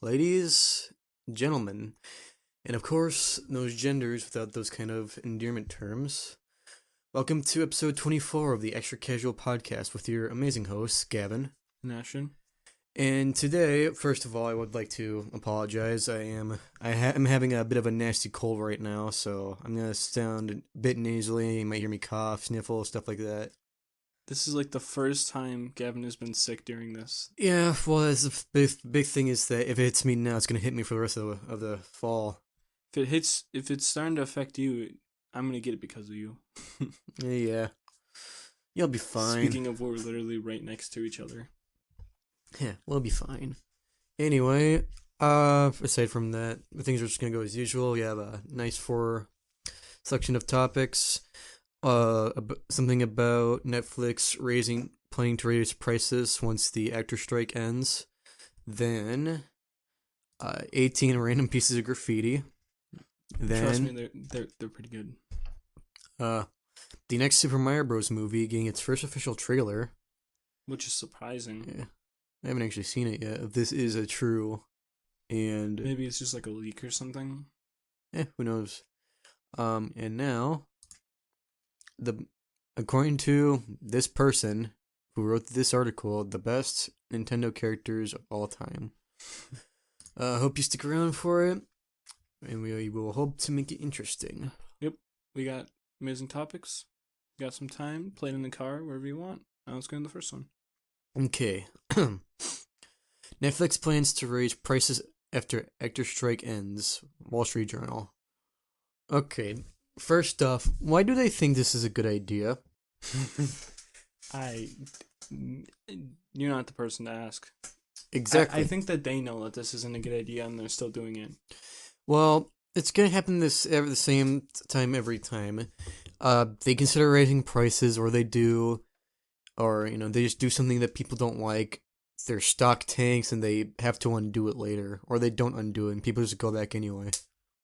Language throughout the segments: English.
ladies, gentlemen, and of course, those genders without those kind of endearment terms. Welcome to episode 24 of the Extra Casual podcast with your amazing hosts, Gavin. Ashton. And today, first of all, I would like to apologize. I'm having a bit of a nasty cold right now, so I'm gonna sound a bit nasally. You might hear me cough, sniffle, stuff like that. This is like the first time Gavin has been sick during this. Yeah, well, that's the big thing is that if it hits me now, it's gonna hit me for the rest of the fall. If it's starting to affect you, I'm gonna get it because of you. Yeah, you'll be fine. Speaking of, we're literally right next to each other. Yeah, we'll be fine. Anyway, aside from that, things are just gonna go as usual. We have a nice four selection of topics. Something about Netflix planning to raise prices once the actor strike ends. Then, 18 random pieces of graffiti. Then, Trust me, they're pretty good. The next Super Mario Bros. Movie getting its first official trailer. Which is surprising. Yeah, I haven't actually seen it yet. If this is a true, and maybe it's just like a leak or something. Who knows? And now, according to this person who wrote this article, the best Nintendo characters of all time. Hope you stick around for it, and we will hope to make it interesting. Yep, we got amazing topics. Got some time. Play it in the car, wherever you want. Now let's go in the first one. Okay. Netflix plans to raise prices after actor strike ends. Wall Street Journal. Okay, first off, why do they think this is a good idea? You're not the person to ask. Exactly. I think that they know that this isn't a good idea and they're still doing it. Well, it's gonna happen the same time every time. They consider raising prices, or they do, or they just do something that people don't like. Their stock tanks, and they have to undo it later, or they don't undo it, and people just go back anyway.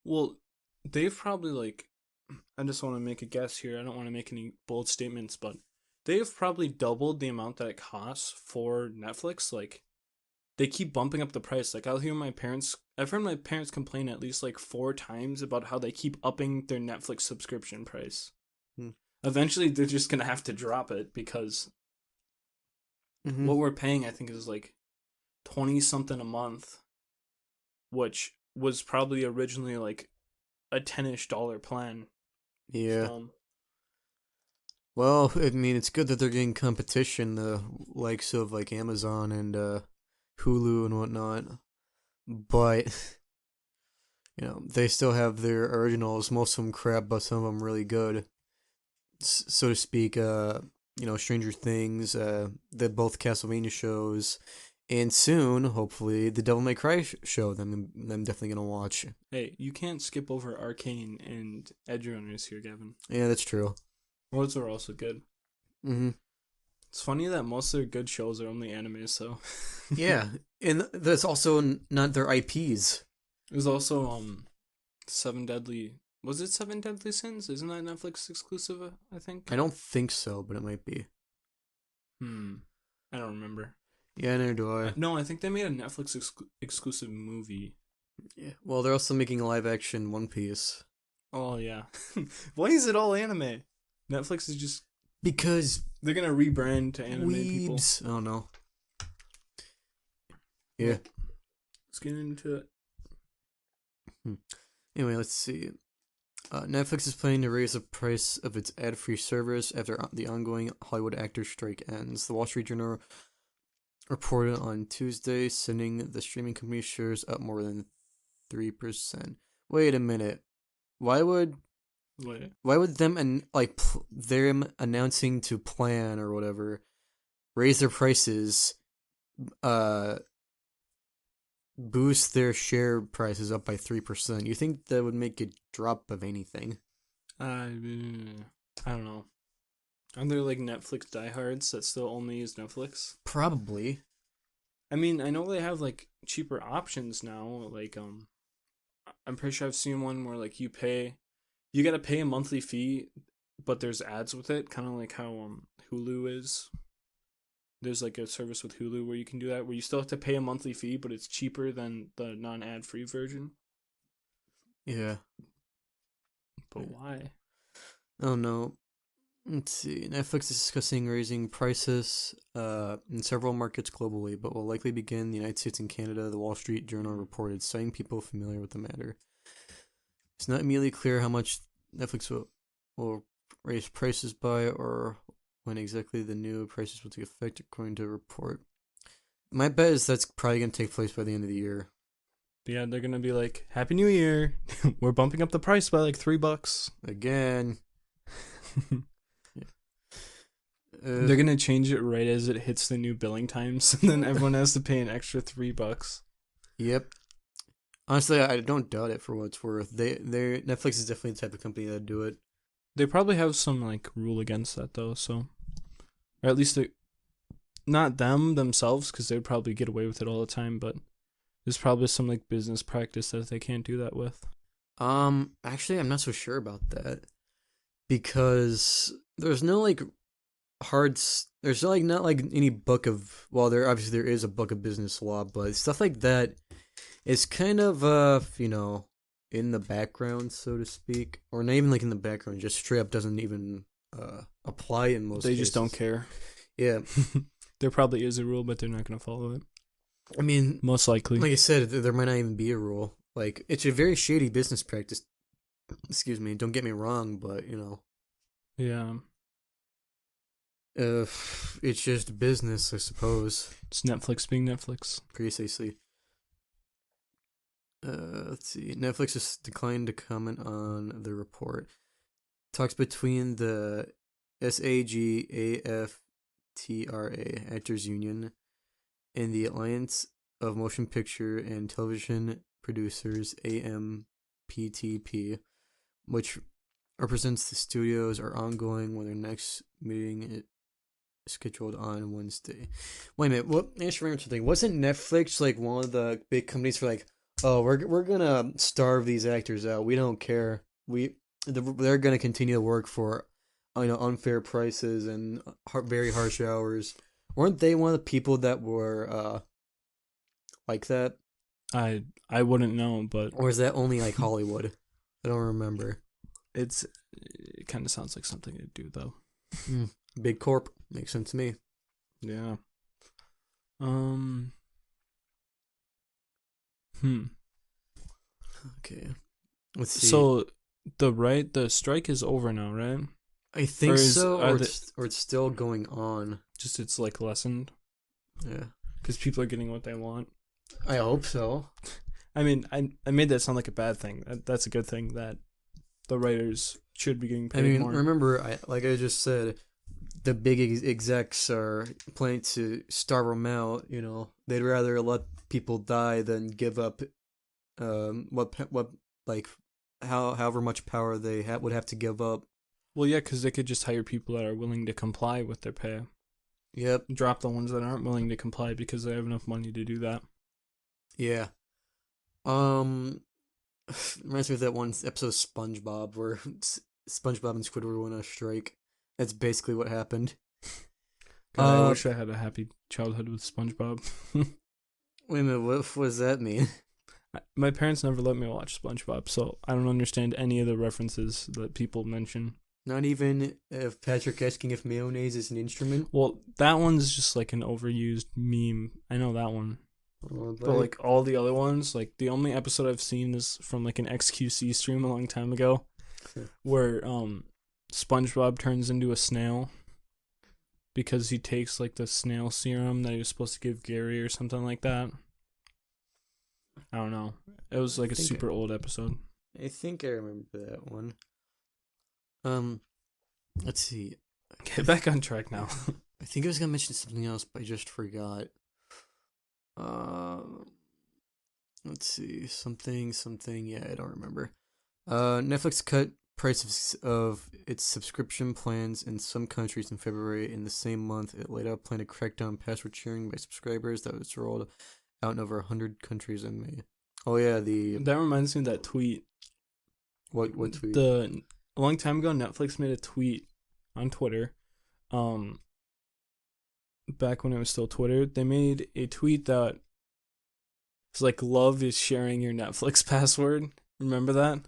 Well, they've probably I just want to make a guess here. I don't want to make any bold statements, but they've probably doubled the amount that it costs for Netflix. They keep bumping up the price. I've heard my parents complain at least 4 times about how they keep upping their Netflix subscription price. Eventually, they're just gonna have to drop it because what we're paying, I think, is 20 something a month, which was probably originally a $10-ish plan. Yeah. Well, I mean, it's good that they're getting competition, the likes of Amazon and Hulu and whatnot, but they still have their originals. Most of them crap, but some of them really good, so to speak. Stranger Things, the both Castlevania shows, and soon, hopefully, the Devil May Cry show. I'm definitely gonna watch. Hey, you can't skip over Arcane and Edge Runners here, Gavin. Yeah, that's true. Those are also good. Mm-hmm. It's funny that most of their good shows are only anime, so. Yeah, and that's also not their IPs. There's also Seven Deadly. Was it Seven Deadly Sins? Isn't that Netflix exclusive? I think. I don't think so, but it might be. I don't remember. Yeah, neither do I. No, I think they made a Netflix exclusive movie. Yeah. Well, they're also making a live action One Piece. Oh yeah. Why is it all anime? Netflix is just because they're gonna rebrand to anime weebs. people. Oh no. Yeah. Let's get into it. Anyway, let's see. Netflix is planning to raise the price of its ad-free service after the ongoing Hollywood actor strike ends. The Wall Street Journal reported on Tuesday, sending the streaming company's shares up more than 3%. Wait a minute. Why would them them announcing to plan or whatever raise their prices boost their share prices up by 3%? You think that would make a drop of anything? I don't know. Aren't there Netflix diehards that still only use Netflix? Probably. I mean, I know they have cheaper options now. I'm pretty sure I've seen one where you gotta pay a monthly fee, but there's ads with it, kind of like how Hulu is. There's like a service with Hulu where you can do that, where you still have to pay a monthly fee, but it's cheaper than the non-ad free version. Yeah. But why? Oh no. Let's see. Netflix is discussing raising prices in several markets globally, but will likely begin in the United States and Canada, the Wall Street Journal reported, citing people familiar with the matter. It's not immediately clear how much Netflix will raise prices by or when exactly the new prices will take effect, according to a report. My bet is that's probably going to take place by the end of the year. Yeah, they're gonna be like, "Happy New Year! We're bumping up the price by like $3." Again. They're gonna change it right as it hits the new billing times, and then everyone has to pay an extra $3. Yep. Honestly, I don't doubt it for what it's worth. They Netflix is definitely the type of company that do it. They probably have some like rule against that though, so or at least not them themselves, because they'd probably get away with it all the time, but there's probably some like business practice that they can't do that with. Actually, I'm not so sure about that because there's no like there's like not like any book of there obviously there is a book of business law, but stuff like that is kind of in the background, so to speak, or not even like in the background, just straight up doesn't even apply in most They cases. just don't care. Yeah. There probably is a rule, but they're not going to follow it. I mean, most likely. like I said, there might not even be a rule. Like, it's a very shady business practice. Excuse me, don't get me wrong, but, Yeah. It's just business, I suppose. It's Netflix being Netflix. Precisely. Let's see. Netflix has declined to comment on the report. Talks between the SAG-AFTRA Actors Union and the Alliance of Motion Picture and Television Producers AMPTP, which represents the studios, are ongoing with their next meeting is scheduled on Wednesday. Wait a minute, what? I just remembered something. Wasn't Netflix like one of the big companies for like, oh, we're gonna starve these actors out. We don't care. They're gonna continue to work for unfair prices and very harsh hours. Weren't they one of the people that were like that? I wouldn't know, but Or is that only like Hollywood? I don't remember. it kind of sounds like something to do though. Big corp makes sense to me. Yeah. Okay. Let's see. So the strike is over now, right? I think so, or it's still going on. Just it's like lessened. Yeah. Because people are getting what they want. I hope so. I mean, I made that sound like a bad thing. That's a good thing that the writers should be getting paid more. Remember, like I just said, the big execs are planning to starve them out. They'd rather let people die than give up, however much power they would have to give up. Well, yeah, because they could just hire people that are willing to comply with their pay. Yep. Drop the ones that aren't willing to comply because they have enough money to do that. Yeah. Reminds me of that one episode of SpongeBob where SpongeBob and Squidward went on a strike. That's basically what happened. God, I wish I had a happy childhood with SpongeBob. Wait a minute, what does that mean? My parents never let me watch SpongeBob, so I don't understand any of the references that people mention. Not even if Patrick asking if mayonnaise is an instrument? Well, that one's just like an overused meme. I know that one. But like all the other ones, like the only episode I've seen is from like an XQC stream a long time ago where SpongeBob turns into a snail because he takes like the snail serum that he was supposed to give Gary or something like that. I don't know. It was like a super old episode. I think I remember that one. Let's see. Get back on track now. I think I was gonna mention something else, but I just forgot. Let's see. Something. Yeah, I don't remember. Netflix cut prices of its subscription plans in some countries in February. In the same month, it laid out a plan to crack down password sharing by subscribers that was rolled out in over 100 countries in May. Oh yeah, that reminds me of that tweet. What tweet? A long time ago, Netflix made a tweet on Twitter, back when it was still Twitter, they made a tweet that it's like love is sharing your Netflix password. Remember that?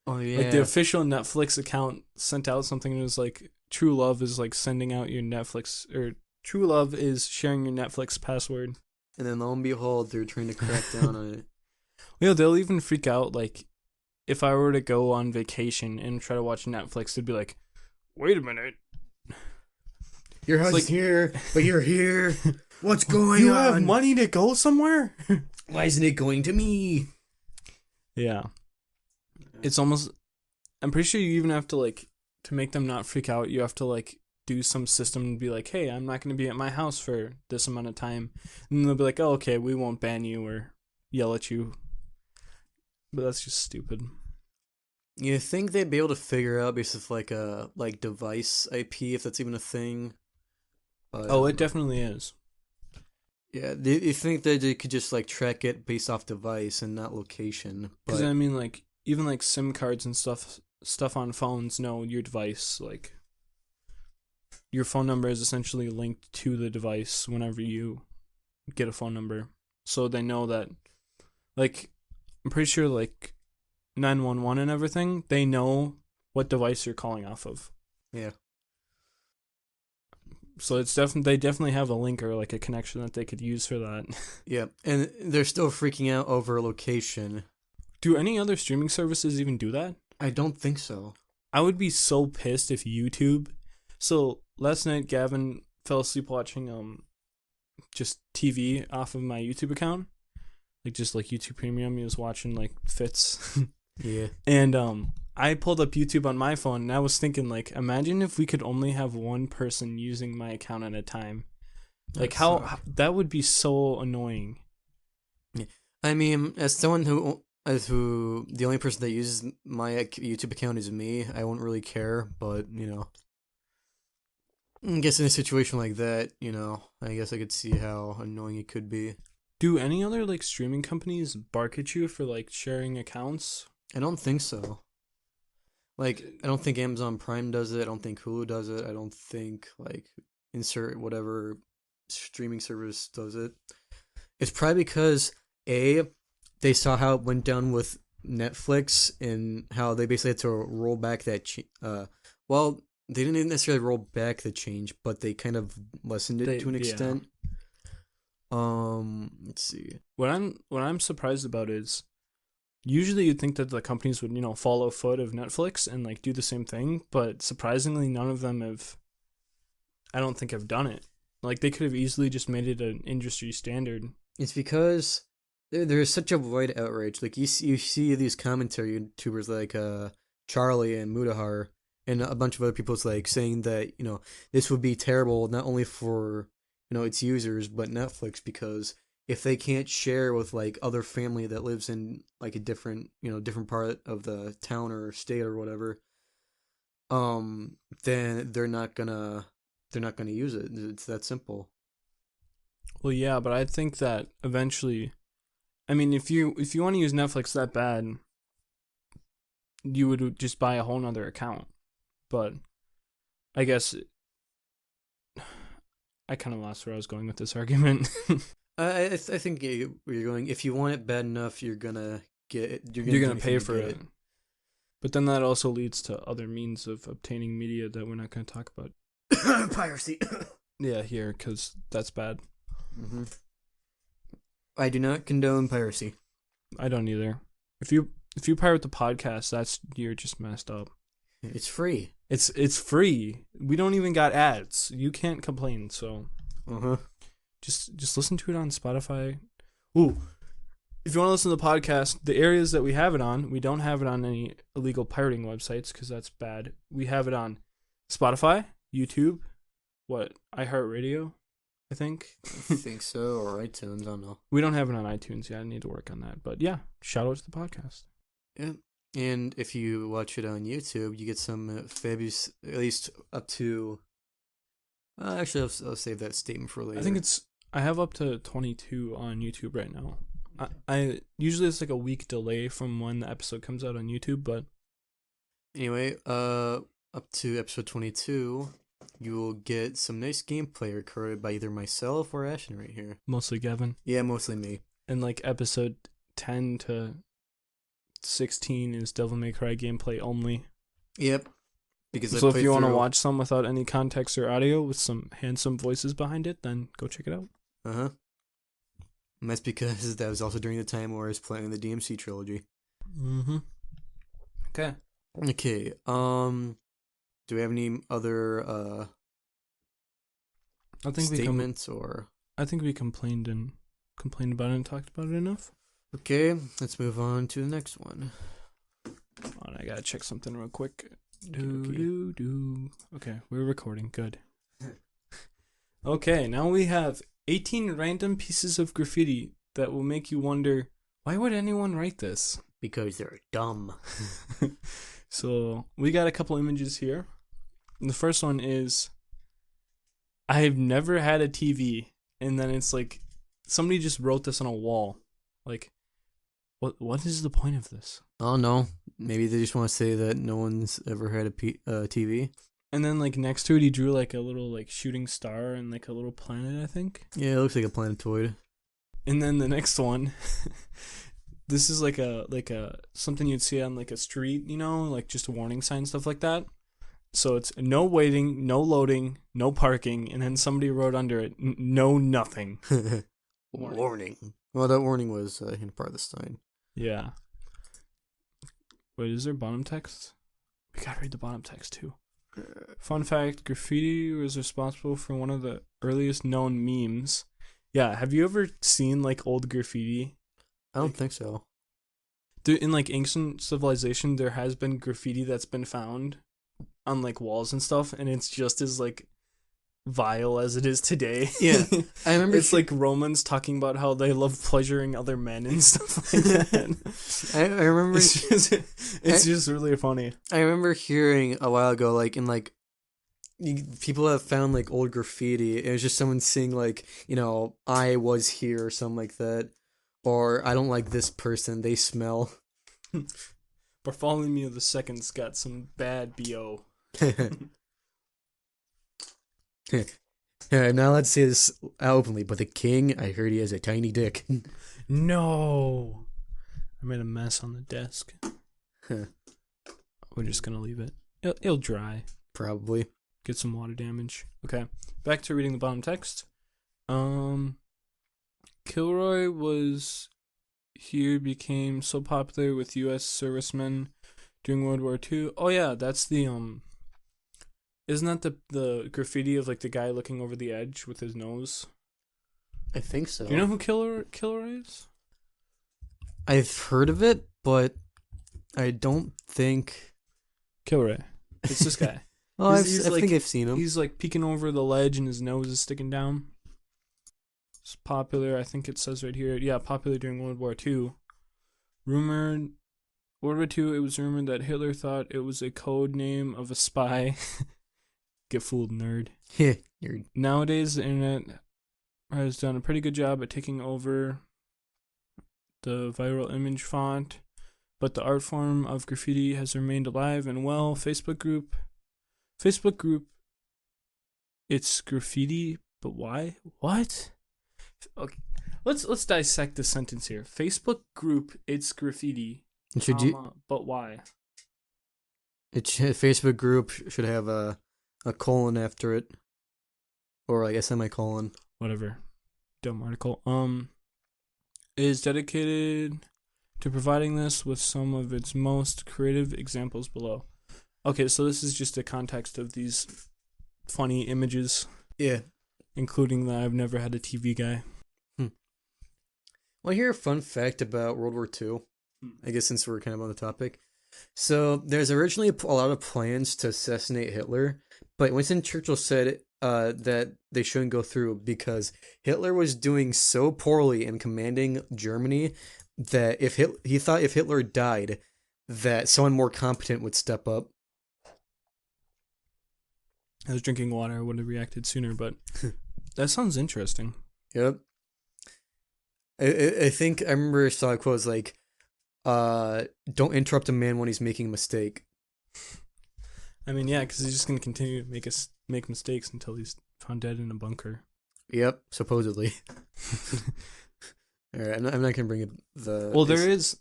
Oh Like the yeah. official Netflix account sent out something and it was like true love is like sending out your Netflix, or true love is sharing your Netflix password. And then lo and behold, they're trying to crack down on it. They'll even freak out like if I were to go on vacation and try to watch Netflix, they'd be like, "Wait a minute, Your it's house is like here, but you're here. What's going you on? have money to go somewhere." Why isn't it going to me? Yeah, it's almost. I'm pretty sure you even have to like to make them not freak out. You have to like do some system and be like, "Hey, I'm not going to be at my house for this amount of time," and they'll be like, "Oh, okay, we won't ban you or yell at you." But that's just stupid. You think they'd be able to figure out based off like a like device IP if that's even a thing? But I Oh, don't it know. definitely is. Yeah, you think that they could just like track it based off device and not location? Because But I mean, like even like SIM cards and stuff on phones know your device. Like your phone number is essentially linked to the device whenever you get a phone number, so they know that. Like I'm pretty sure like 911 and everything, they know what device you're calling off of. yeah, So it's definitely they definitely have a link or like a connection that they could use for that. yeah, and they're still freaking out over location. Do any other streaming services even do that? I don't think so. I would be so pissed if YouTube. So last night Gavin fell asleep watching just TV off of my YouTube account. Like just like YouTube Premium, he was watching like Fits. Yeah, And I pulled up YouTube on my phone and I was thinking like imagine if we could only have one person using my account at a time. Like how that would be so annoying. yeah. I mean, as someone who the only person that uses my YouTube account is me, I won't really care. But I guess in a situation like that, I guess I could see how annoying it could be. Do any other like streaming companies bark at you for like sharing accounts? I don't think so. Like, I don't think Amazon Prime does it. I don't think Hulu does it. I don't think like insert whatever streaming service does it. It's probably because a they saw how it went down with Netflix and how they basically had to roll back that. Well, they didn't necessarily roll back the change, but they kind of lessened it They to an yeah. extent. Let's see. What I'm surprised about is usually you'd think that the companies would, follow foot of Netflix and like do the same thing, but surprisingly none of them have I don't think have done it. Like they could have easily just made it an industry standard. It's because there's such a wide outrage. Like you see these commentary YouTubers like Charlie and Mudahar and a bunch of other people's like saying that this would be terrible not only for its users but Netflix because if they can't share with like other family that lives in like a different different part of the town or state or whatever, then they're not gonna use it. It's that simple. Well, yeah, but I think that eventually, I mean, if you want to use Netflix that bad, you would just buy a whole nother account. But I guess I kind of lost where I was going with this argument. I think where you're going. If you want it bad enough, you're gonna get it. You're gonna You're do gonna anything pay to for get it. it. But then that also leads to other means of obtaining media that we're not going to talk about. Piracy. Yeah, here, because that's bad. hmm I do not condone piracy. I don't either. If you pirate the podcast, you're just messed up. It's free. It's free. We don't even got ads. You can't complain. So Uh huh. just listen to it on Spotify. Ooh, if you want to listen to the podcast, the areas that we have it on, we don't have it on any illegal pirating websites because that's bad. We have it on Spotify, YouTube, iHeartRadio, I think. I think so, or iTunes. I don't know. We don't have it on iTunes yet. I need to work on that. But yeah, shout out to the podcast. Yeah. And if you watch it on YouTube, you get some fabulous, at least up to. Actually, I'll save that statement for later. I think I have up to 22 on YouTube right now. I usually it's like a week delay from when the episode comes out on YouTube, but Anyway, up to episode 22. you will get some nice gameplay recorded by either myself or Ashton right here. Mostly Gavin. Yeah, mostly me. And like episode 10 to 16 is Devil May Cry gameplay only. Yep. Because So if you want to watch some without any context or audio with some handsome voices behind it, then go check it out. Uh-huh. And that's because that was also during the time where I was playing the DMC trilogy. Mm-hmm. Okay. Okay, do we have any other I think statements or... I think we complained about it and talked about it enough. Okay, let's move on to the next one. Hold on, I gotta check something real quick. Okay. Okay, we're recording. Good. Okay, now we have 18 random pieces of graffiti that will make you wonder, why would anyone write this? Because they're dumb. So, we got a couple images here. And the first one is, I've never had a TV. And then it's like, somebody just wrote this on a wall. Like, what is the point of this? Oh, no. Maybe they just want to say that no one's ever had a TV. And then, like, next to it, he drew, like, a little, like, shooting star and, like, a little planet, I think. Yeah, it looks like a planetoid. And then the next one, this is like a something you'd see on like a street, you know, like just a warning sign, stuff like that. So it's no waiting, no loading, no parking, and then somebody wrote under it, no nothing. Warning. Well, that warning was part of the sign. Yeah. Wait, is there bottom text? We gotta read the bottom text too. Fun fact, graffiti was responsible for one of the earliest known memes. Yeah, have you ever seen like old graffiti? I don't think so. In like ancient civilization, there has been graffiti that's been found on like walls and stuff, and it's just as like vile as it is today. Yeah, I remember it's like Romans talking about how they love pleasuring other men and stuff like that. I remember it's just really funny. I remember hearing a while ago, like in like people have found like old graffiti. It was just someone saying like, you know, I was here or something like that, or I don't like this person. They smell. Bartholomew II's got some bad BO. I'm not allowed to say this openly, but the king, I heard he has a tiny dick. No, I made a mess on the desk. We're just gonna leave it. It'll dry. Probably. Get some water damage. Okay, back to reading the bottom text. Kilroy became so popular with U.S. servicemen during World War II. Oh yeah, that's the isn't that the graffiti of like the guy looking over the edge with his nose? I think so. Do you know who Kilroy is? I've heard of it, but I don't think Kilroy. It's this guy. Oh, I think I've seen him. He's like peeking over the ledge and his nose is sticking down. It's popular. I think it says right here. Yeah, popular during World War II. World War II, it was rumored that Hitler thought it was a code name of a spy. Get fooled, nerd. Nerd. Nowadays, the internet has done a pretty good job at taking over the viral image font, but the art form of graffiti has remained alive and well. Facebook group, it's graffiti, but why? What? Okay, let's dissect the sentence here. Facebook group, it's graffiti, but why? Facebook group should have a colon after it, or like a semicolon. Whatever. Dumb article. Is dedicated to providing this with some of its most creative examples below. Okay, so this is just a context of these funny images. Yeah. Including the I've never had a TV guy. Well, here's a fun fact about World War II. I guess since we're kind of on the topic. So there's originally a lot of plans to assassinate Hitler, but Winston Churchill said that they shouldn't go through because Hitler was doing so poorly in commanding Germany that he thought if Hitler died, that someone more competent would step up. I was drinking water. I would have reacted sooner, but that sounds interesting. Yep. I think I remember I saw a quote was like, don't interrupt a man when he's making a mistake. I mean, yeah, because he's just going to continue to make make mistakes until he's found dead in a bunker. Yep, supposedly. All right, I'm not gonna bring up the. Well, there is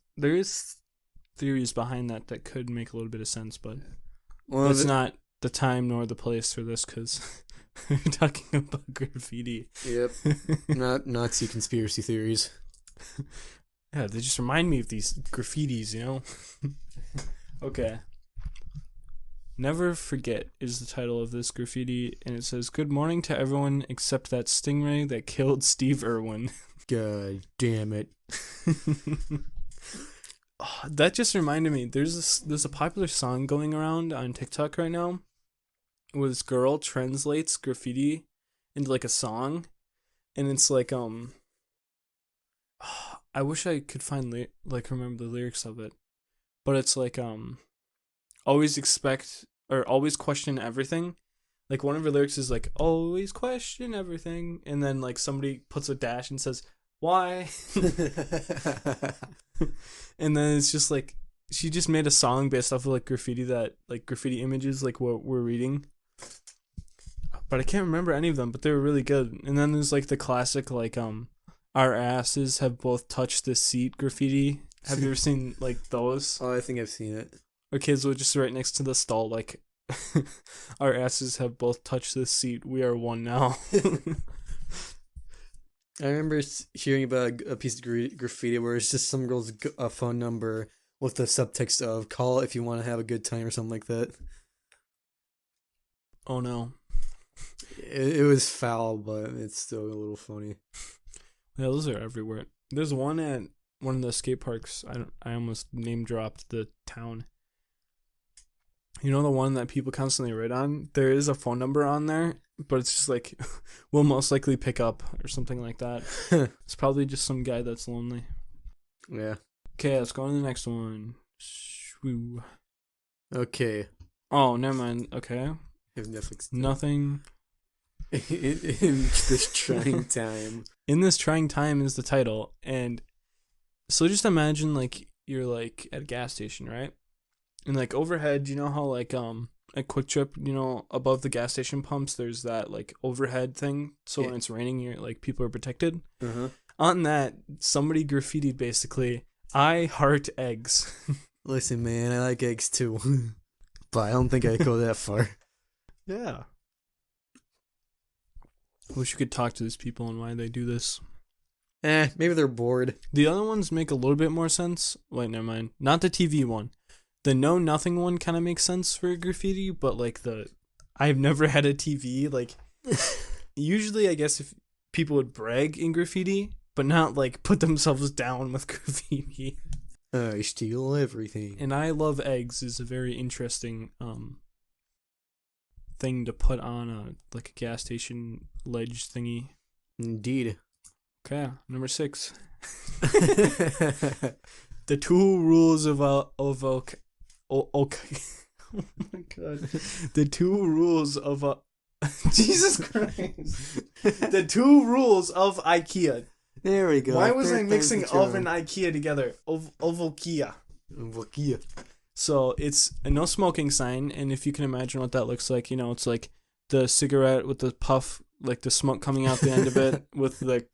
theories behind that could make a little bit of sense, but it's not the time nor the place for this because we're talking about graffiti. Yep, not Nazi conspiracy theories. Yeah, they just remind me of these graffitis, you know? Okay. Never Forget is the title of this graffiti, and it says, "Good morning to everyone except that stingray that killed Steve Irwin." God damn it. Oh, that just reminded me, there's a popular song going around on TikTok right now where this girl translates graffiti into like a song, and it's like I wish I could find remember the lyrics of it, but it's like always expect or always question everything. Like one of her lyrics is like always question everything, and then like somebody puts a dash and says why. And then it's just like she just made a song based off of like graffiti images like what we're reading, but I can't remember any of them, but they were really good. And then there's like the classic like our asses have both touched the seat graffiti. Have you ever seen like those? Oh, I think I've seen it. Our kids would just write next to the stall like our asses have both touched the seat, we are one now. I remember hearing about a piece of graffiti where it's just some girl's phone number with the subtext of "call if you want to have a good time" or something like that. Oh no. It was foul, but it's still a little funny. Yeah, those are everywhere. There's one at one of the skate parks. I almost name dropped the town. You know the one that people constantly write on? There is a phone number on there, but it's just like, we'll most likely pick up or something like that. It's probably just some guy that's lonely. Yeah. Okay, let's go on to the next one. Shwoo. Okay. Oh, never mind. Okay. If Netflix. Nothing. in this trying time. In this trying time is the title. And so just imagine like you're like at a gas station, right? And like overhead, you know how like at Quick Trip, you know, above the gas station pumps, there's that like overhead thing. So when it's raining, you're like people are protected. Uh-huh. On that, somebody graffitied basically, "I heart eggs." Listen, man, I like eggs too, but I don't think I'd go that far. Yeah. Wish you could talk to these people and why they do this. Maybe they're bored. The other ones make a little bit more sense. Wait, never mind. Not the TV one. The Know Nothing one kind of makes sense for graffiti, but like I've never had a TV. Like, usually I guess if people would brag in graffiti, but not like put themselves down with graffiti. I steal everything. And I love eggs is a very interesting thing to put on a gas station ledge thingy. Indeed. Okay, number 6. The 2 rules of okay. Oh my god. The 2 rules of Jesus Christ. The 2 rules of IKEA. There we go. Why was I mixing of and IKEA together? Ovokia. Ovokia. So it's a no smoking sign, and if you can imagine what that looks like, you know, it's like the cigarette with the puff, like the smoke coming out the end of it, with the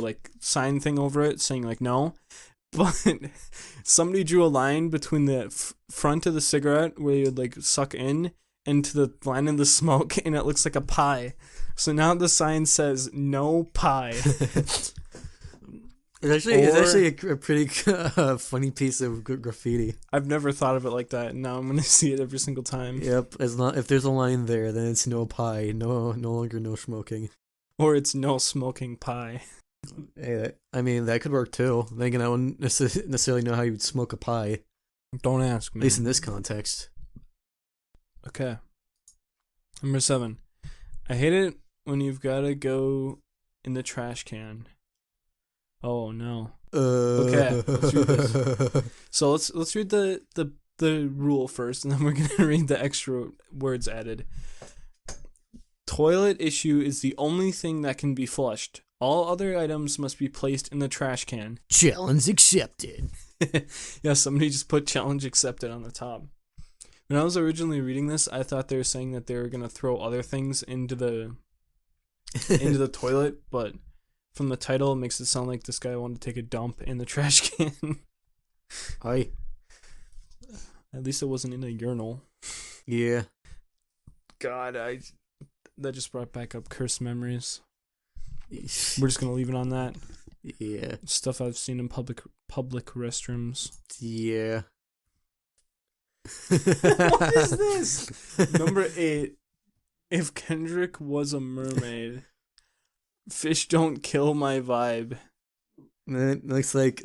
like sign thing over it saying like no. But somebody drew a line between the front of the cigarette where you would like suck in and to the line of the smoke, and it looks like a pie. So now the sign says no pie. It's actually a pretty funny piece of graffiti. I've never thought of it like that, and now I'm gonna see it every single time. Yep, if there's a line there, then it's no pie, no longer no smoking, or it's no smoking pie. Hey, I mean that could work too. Then again, I wouldn't necessarily know how you'd smoke a pie. Don't ask me. At least in this context. Okay. Number 7. I hate it when you've gotta go in the trash can. Oh no. Okay, let's read this. So let's read the rule first, and then we're gonna read the extra words added. Toilet issue is the only thing that can be flushed. All other items must be placed in the trash can. Challenge accepted. Yeah, somebody just put challenge accepted on the top. When I was originally reading this, I thought they were saying that they were gonna throw other things into the toilet, but from the title, it makes it sound like this guy wanted to take a dump in the trash can. I At least it wasn't in a urinal. yeah. God, that just brought back up cursed memories. We're just gonna leave it on that. Yeah. Stuff I've seen in public restrooms. Yeah. What is this? Number 8. If Kendrick was a mermaid, fish don't kill my vibe. It looks like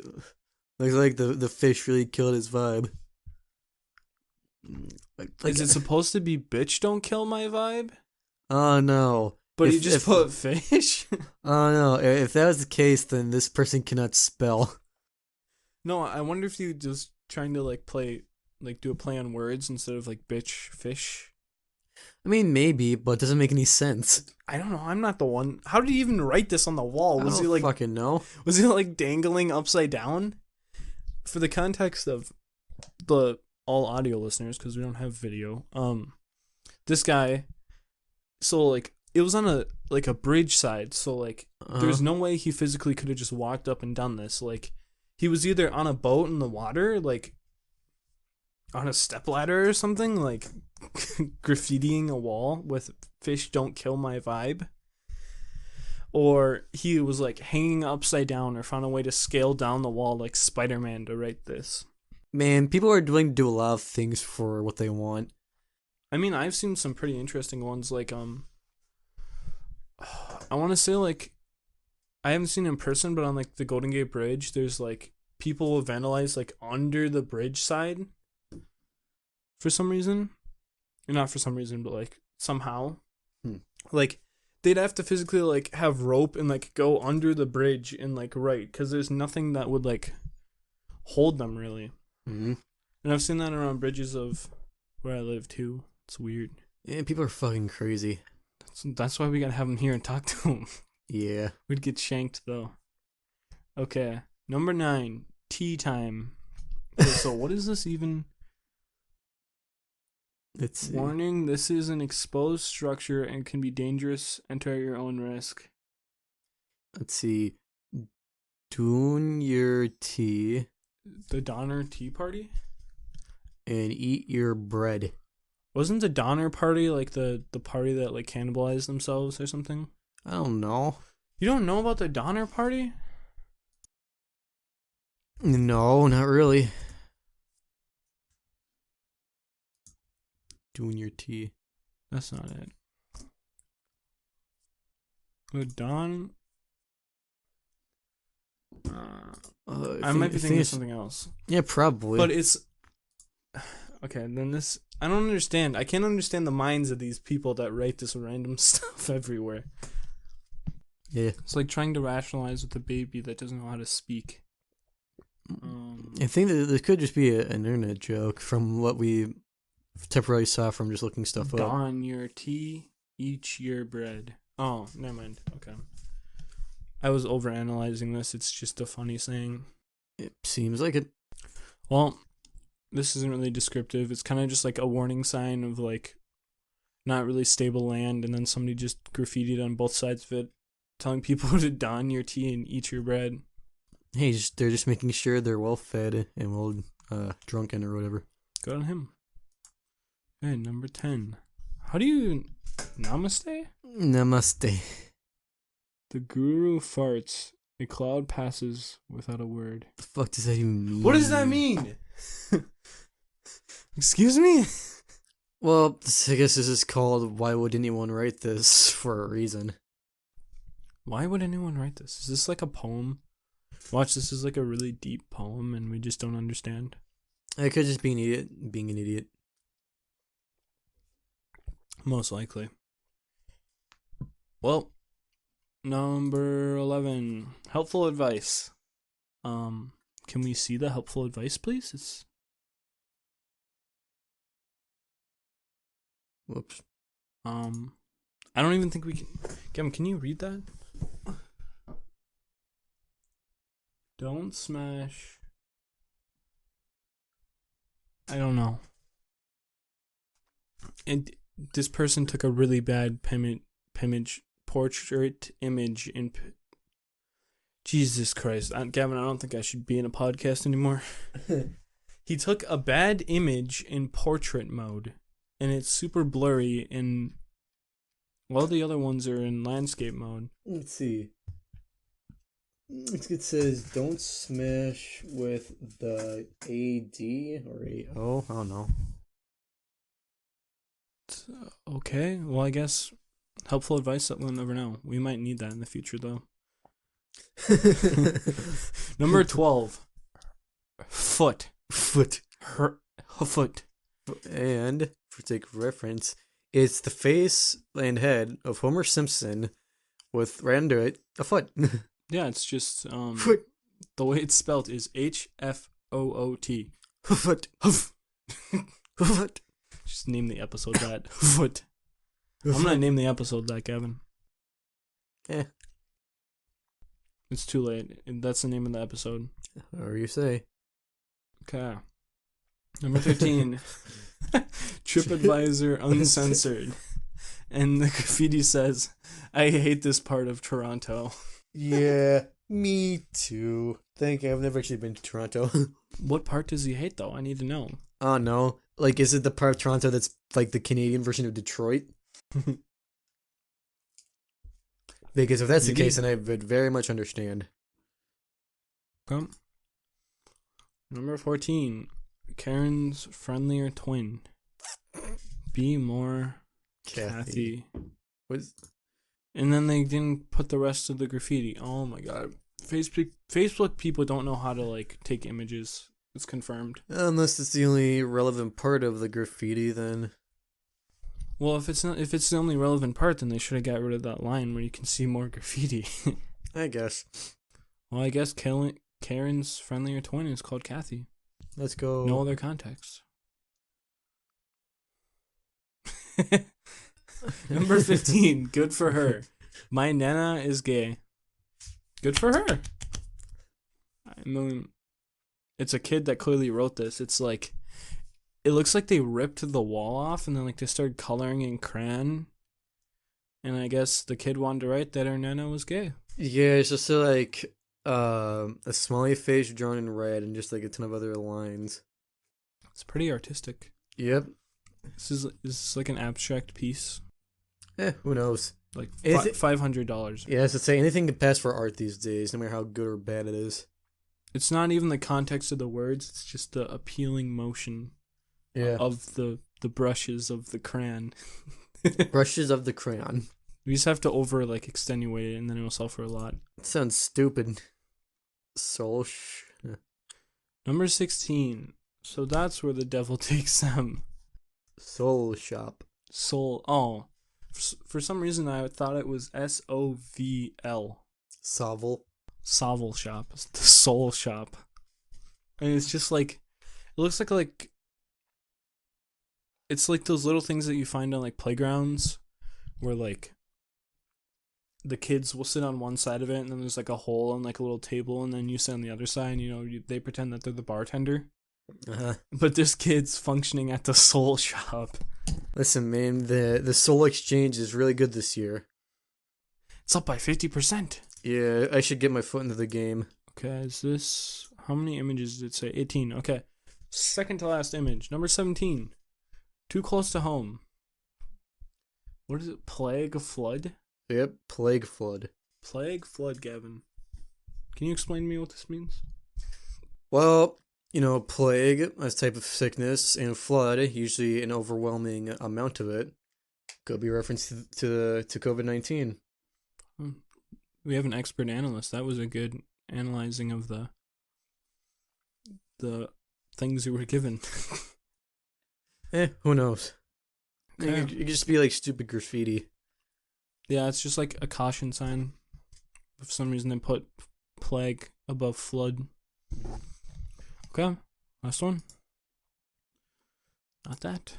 the fish really killed his vibe. Is it supposed to be bitch don't kill my vibe? Oh no. But he just put fish? Oh no. If that was the case, then this person cannot spell. No, I wonder if you just trying to do a play on words instead of like bitch fish. I mean, maybe, but it doesn't make any sense. I don't know. I'm not the one. How did he even write this on the wall? I don't fucking know. Was he like dangling upside down? For the context of the all audio listeners, because we don't have video. This guy, so like it was on a bridge side, so like there's no way he physically could have just walked up and done this. Like he was either on a boat in the water, like on a stepladder or something, like graffitiing a wall with fish don't kill my vibe, or he was like hanging upside down or found a way to scale down the wall like Spider-Man to write this. Man, people are willing to do a lot of things for what they want. I mean, I've seen some pretty interesting ones, like I want to say, like, I haven't seen it in person, but on like the Golden Gate Bridge, there's like people vandalize like under the bridge side for some reason. Not for some reason, but like somehow. Like they'd have to physically like have rope and like go under the bridge and like because there's nothing that would like hold them really. Mm-hmm. And I've seen that around bridges of where I live too. It's weird. Yeah, people are fucking crazy. That's why we gotta have them here and talk to them. Yeah. We'd get shanked though. Okay, number 9, tea time. Okay, so what is this even? It's Warning: this is an exposed structure and can be dangerous. Enter at your own risk. Let's see. Doon your tea The Donner Tea Party? and eat your bread. Wasn't the Donner Party like the party that like cannibalized themselves or something? I don't know. You don't know about the Donner Party? No, not really. Doing your tea. That's not it. The Don. I might be thinking of something else. Yeah, probably. But it's okay. Then this, I don't understand. I can't understand the minds of these people that write this random stuff everywhere. Yeah, it's like trying to rationalize with a baby that doesn't know how to speak. I think that this could just be an internet joke from what we temporarily saw from just looking stuff up. Don your tea, eat your bread. Oh, never mind. Okay. I was overanalyzing this. It's just a funny saying. It seems like it. Well, this isn't really descriptive. It's kind of just like a warning sign of like not really stable land, and then somebody just graffitied on both sides of it, telling people to don your tea and eat your bread. Hey, they're just making sure they're well fed and well drunken or whatever. Good on him. Okay, number 10. How do you namaste? Namaste. The guru farts. A cloud passes without a word. The fuck does that even mean? What does that mean? Excuse me? Well, I guess this is called Why Would Anyone Write This for a reason. Why would anyone write this? Is this like a poem? Watch, this is like a really deep poem and we just don't understand. I could just be an idiot being an idiot. Most likely. Well, number 11. Helpful advice. Can we see the helpful advice, please? Whoops. I don't even think we can. Gavin, can you read that? Don't smash. I don't know. And this person took a really bad portrait image in. Jesus Christ, Gavin! I don't think I should be in a podcast anymore. He took a bad image in portrait mode, and it's super blurry. And all the other ones are in landscape mode. Let's see. It says don't smash with the AD or AO. I don't know. Okay, well, I guess helpful advice that we'll never know. We might need that in the future, though. Number 12. Foot. Foot. Foot. And, for sake of reference, it's the face and head of Homer Simpson with, right under it, a foot. Yeah, it's just, Foot. the way it's spelled is HFOOT. Foot. Foot. Just name the episode that. Foot. I'm gonna name the episode that, Gavin. Yeah. It's too late. That's the name of the episode. Or you say. Okay. Number 13. TripAdvisor Uncensored. And the graffiti says, I hate this part of Toronto. Yeah, me too. I've never actually been to Toronto. What part does he hate, though? I need to know. Oh, no. Like, is it the part of Toronto that's like the Canadian version of Detroit? Because if that's the case, then I would very much understand. Okay. Number 14. Karen's friendlier twin. Be more Kathy. And then they didn't put the rest of the graffiti. Oh my god. Facebook people don't know how to like take images. It's confirmed. Unless it's the only relevant part of the graffiti, then. Well, if it's the only relevant part, then they should have got rid of that line where you can see more graffiti. I guess. Well, I guess Karen's friendlier twin is called Kathy. Let's go. No other context. Number 15. Good for her. My Nana is gay. Good for her. I mean, it's a kid that clearly wrote this. It's like, it looks like they ripped the wall off and then like they started coloring in crayon. And I guess the kid wanted to write that her Nana was gay. Yeah, it's just like a smiley face drawn in red and just like a ton of other lines. It's pretty artistic. Yep. This is like an abstract piece. Who knows? Like $500. Yeah, as to say, anything can pass for art these days, no matter how good or bad it is. It's not even the context of the words, it's just the appealing motion of the brushes of the crayon. Brushes of the crayon. We just have to extenuate it and then it'll sell for a lot. It sounds stupid. Number 16. So that's where the devil takes them. Soul shop. Soul. Oh. For some reason I thought it was SOVL. Sovel. Sovel shop. The soul shop. And it's just like, it looks like it's like those little things that you find on like playgrounds where like the kids will sit on one side of it and then there's like a hole and like a little table and then you sit on the other side and they pretend that they're the bartender. Uh-huh. But there's kids functioning at the soul shop. Listen, man, the Soul Exchange is really good this year. It's up by 50%. Yeah, I should get my foot into the game. Okay, how many images did it say? 18. Okay. Second to last image. Number 17. Too close to home. What is it? Plague Flood? Yep, Plague Flood. Plague Flood, Gavin. Can you explain to me what this means? Well, plague, as type of sickness, and flood, usually an overwhelming amount of it, could be reference to COVID-19. We have an expert analyst. That was a good analyzing of the things you were given. Who knows? Okay. It could just be like stupid graffiti. Yeah, it's just like a caution sign. For some reason, they put plague above flood. Okay, last one. Not that.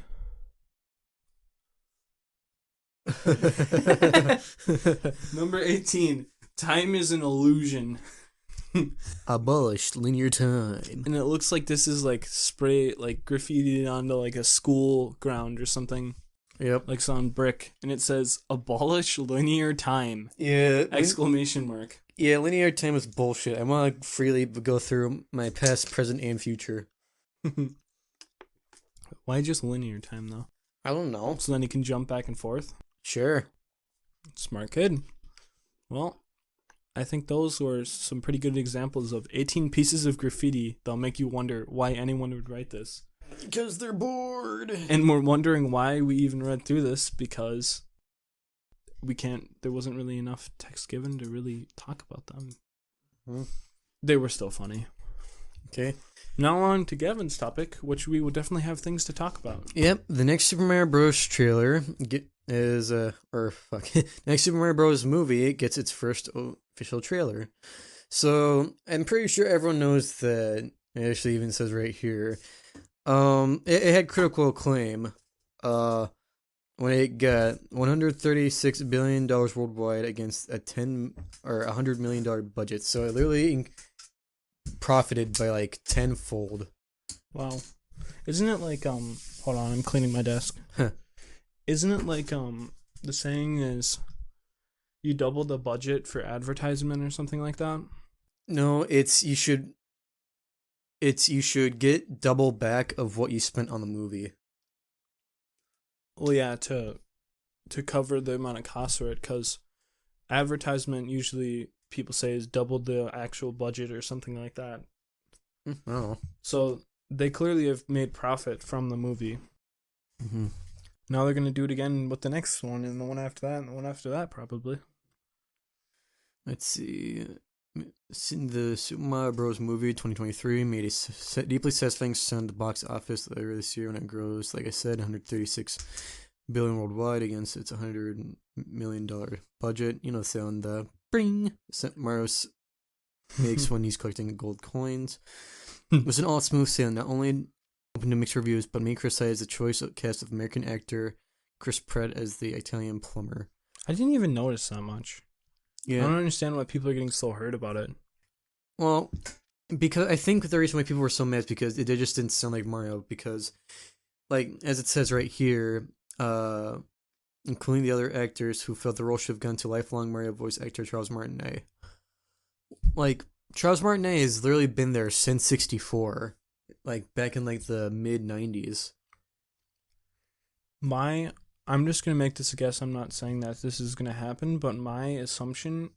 Number 18. Time is an illusion. Abolish linear time. And it looks like this is like spray, like graffitied onto like a school ground or something, Yep. like on brick, and it says "Abolish linear time!" Yeah. Exclamation mark. Yeah, linear time is bullshit. I want to freely go through my past, present, and future. Why just linear time though? I don't know. So then you can jump back and forth. Sure. Smart kid. Well, I think those were some pretty good examples of 18 pieces of graffiti that'll make you wonder why anyone would write this. Because they're bored. And we're wondering why we even read through this, because there wasn't really enough text given to really talk about them. They were still funny. Okay. Now on to Gavin's topic, which we will definitely have things to talk about. Yep, the next Super Mario Bros. Trailer next Super Mario Bros. Movie gets its first official trailer. So I'm pretty sure everyone knows that. It actually even says right here. It had critical acclaim. When it got $136 billion worldwide against a $100 million budget, so it literally profited by like tenfold. Wow. Isn't it like hold on, I'm cleaning my desk. Isn't it like the saying is you double the budget for advertisement or something like that? No, you should get double back of what you spent on the movie. Well, yeah, to cover the amount of costs for it, because advertisement usually people say is double the actual budget or something like that. Oh. So they clearly have made profit from the movie. Mm-hmm. Now they're going to do it again with the next one, and the one after that, and the one after that, probably. Let's see. The Super Mario Bros. Movie 2023 made a deeply satisfying sound at the box office later this year when it grows, like I said, $136 billion worldwide against its $100 million budget. You know the sound, the bring Mario makes when he's collecting gold coins. It was an all smooth sailing, not only open to mixed reviews, but many criticized the choice of cast of American actor Chris Pratt as the Italian plumber. I didn't even notice that much. Yeah. I don't understand why people are getting so hurt about it. Well, because I think the reason why people were so mad is because they just didn't sound like Mario. Because, like, as it says right here, including the other actors who felt the role should have gone to lifelong Mario voice actor Charles Martinet. Like, Charles Martinet has literally been there since 64, like back in like the mid 90s. I'm just gonna make this a guess. I'm not saying that this is gonna happen, but my assumption.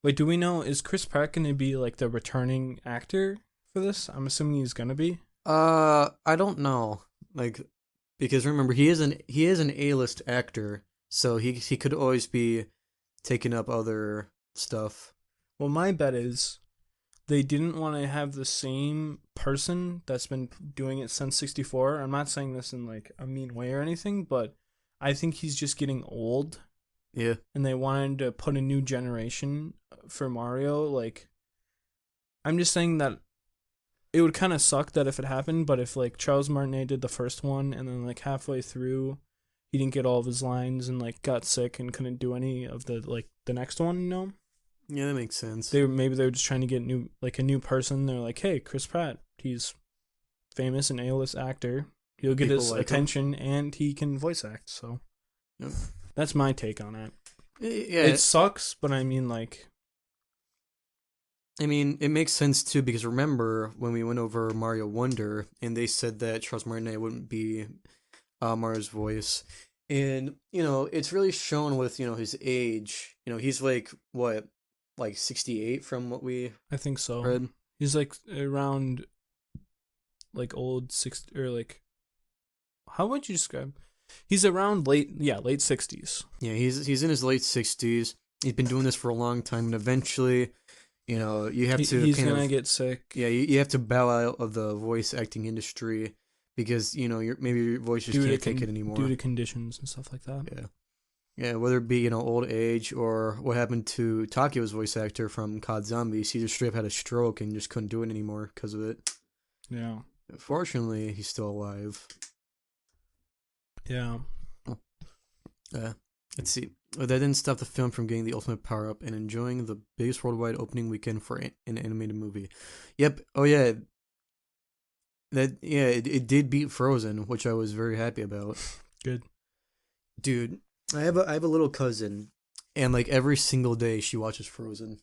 Wait, do we know, is Chris Pratt gonna be like the returning actor for this? I'm assuming he's gonna be. I don't know, like, because remember he is an A-list actor, so he could always be taking up other stuff. Well, my bet is they didn't want to have the same person that's been doing it since 64. I'm not saying this in like a mean way or anything, but I think he's just getting old. Yeah. And they wanted to put a new generation for Mario. Like, I'm just saying that it would kind of suck that if it happened, but if like Charles Martinet did the first one and then like halfway through he didn't get all of his lines and like got sick and couldn't do any of the next one, you know? Yeah, that makes sense. Maybe they were just trying to get a new person. They're like, hey, Chris Pratt, he's famous and A-list actor. He'll get his attention and he can voice act. So yep. That's my take on it. Yeah, it sucks, but I mean, like, it makes sense too, because remember when we went over Mario Wonder and they said that Charles Martinet wouldn't be Mario's voice, and it's really shown with his age. He's like what, like 68 from what we I think so. read. He's like around like old 60, or like, how would you describe? He's around late 60s. Yeah, he's in his late 60s. He's been doing this for a long time, and eventually, you have to. He's gonna get sick. Yeah, you have to bow out of the voice acting industry because maybe your voice just can't take it anymore due to conditions and stuff like that. Yeah. Yeah, whether it be old age or what happened to Takio's voice actor from COD Zombies, he just straight up had a stroke and just couldn't do it anymore because of it. Yeah. Fortunately, he's still alive. Yeah. Let's see. That didn't stop the film from getting the ultimate power up and enjoying the biggest worldwide opening weekend for an animated movie. Yep. Oh yeah. It did beat Frozen, which I was very happy about. Good. Dude, I have a little cousin, and like every single day she watches Frozen.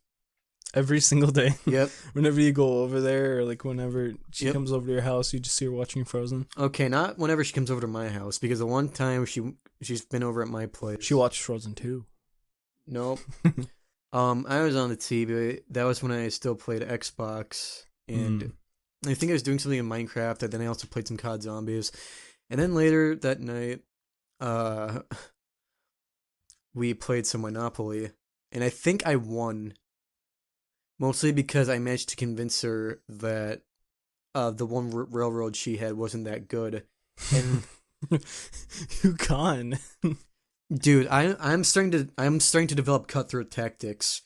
Every single day. Yep. Whenever you go over there, or like whenever she Yep. comes over to your house, you just see her watching Frozen. Okay, not whenever she comes over to my house, because the one time she's been over at my place. She watched Frozen too. Nope. I was on the TV. That was when I still played Xbox, and I think I was doing something in Minecraft. And then I also played some COD Zombies, and then later that night, we played some Monopoly, and I think I won. Mostly because I managed to convince her that the one railroad she had wasn't that good. And You gone. dude, I'm starting to develop cutthroat tactics.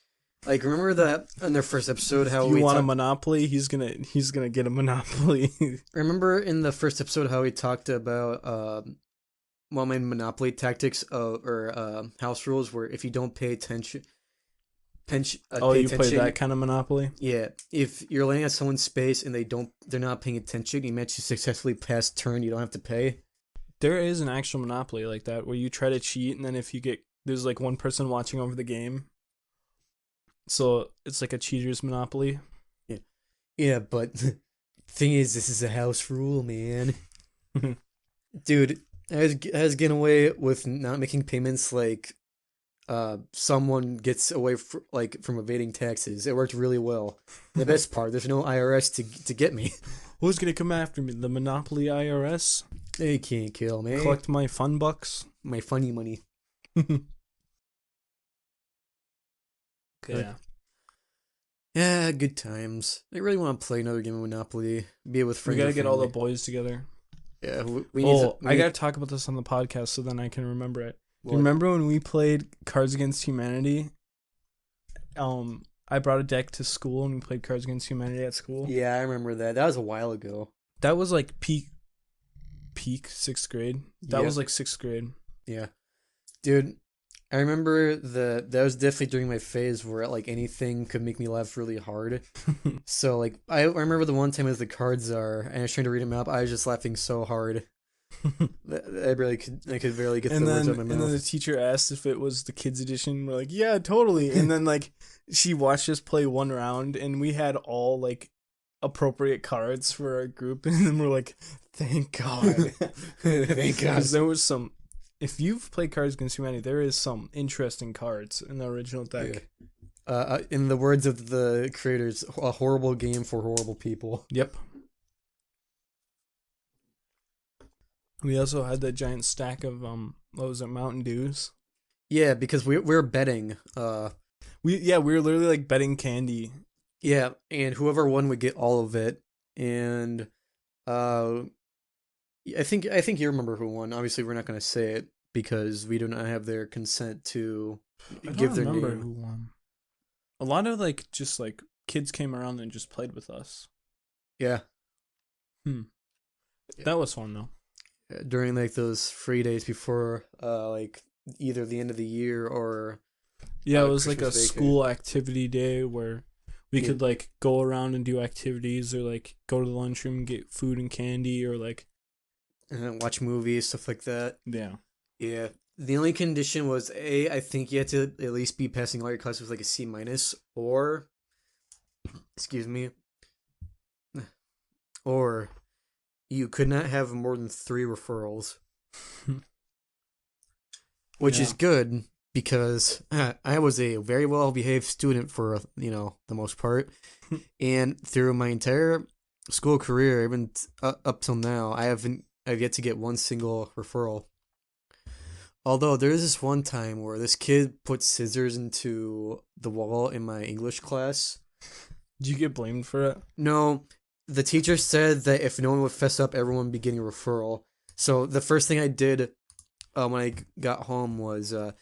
Like, remember that in their first episode how you want a monopoly? He's gonna get a monopoly. remember in the first episode how we talked about one of my Monopoly tactics or house rules where if you don't pay attention. Oh, Pay you play attention. that kind of Monopoly? Yeah, if you're laying at someone's space and they're not paying attention, you manage to successfully pass turn. You don't have to pay. There is an actual Monopoly like that where you try to cheat, and then if you get there's like one person watching over the game, so it's like a cheater's Monopoly. Yeah, but thing is, this is a house rule, man. Dude, I was getting away with not making payments like someone gets away from evading taxes. It worked really well. The best part, there's no IRS to get me. Who's gonna come after me? The Monopoly IRS? They can't kill me. Collect my fun bucks? My funny money. Yeah. Yeah, good times. I really want to play another game of Monopoly. Be it with We friends. gotta or get all the family. boys together. Yeah, we need. I gotta talk about this on the podcast so then I can remember it. What? Do you remember when we played Cards Against Humanity? I brought a deck to school and we played Cards Against Humanity at school. Yeah, I remember that. That was a while ago. That was like peak 6th grade. That Yep. was like 6th grade. Yeah, dude, I remember that was definitely during my phase where like anything could make me laugh really hard. So like I remember the one time as the cards are, and I was trying to read them up. I was just laughing so hard. I could barely get the words out of my And then the mouth. teacher asked if it was the kids edition. We're like, yeah, totally. And then like she watched us play one round, and we had all like appropriate cards for our group, and then we're like, thank God, Thank God. because there was some. If you've played Cards Against Humanity, there is some interesting cards in the original deck. Yeah. In the words of the creators, a horrible game for horrible people. Yep. We also had that giant stack of what was it, Mountain Dews. Yeah, because we're betting. We were literally like betting candy. Yeah, and whoever won would get all of it. And I think you remember who won. Obviously, we're not going to say it because we do not have their consent to give their remember name. who won. A lot of like just like kids came around and just played with us. Yeah, Yeah. That was fun though. during like those free days before like either the end of the year or Yeah, it was like a Christmas vacay. school activity day where we Yeah. could like go around and do activities, or like go to the lunchroom and get food and candy, or like watch movies, stuff like that. yeah. Yeah. The only condition was I think you had to at least be passing all your classes with like a C minus, or excuse me, or you could not have more than 3 referrals, which is Yeah. good because I was a very well behaved student for the most part, and through my entire school career, even up till now, I've yet to get one single referral. Although there was this one time where this kid put scissors into the wall in my English class. Did you get blamed for it? No, the teacher said that if no one would fess up, everyone would be getting a referral. So the first thing I did when I got home was I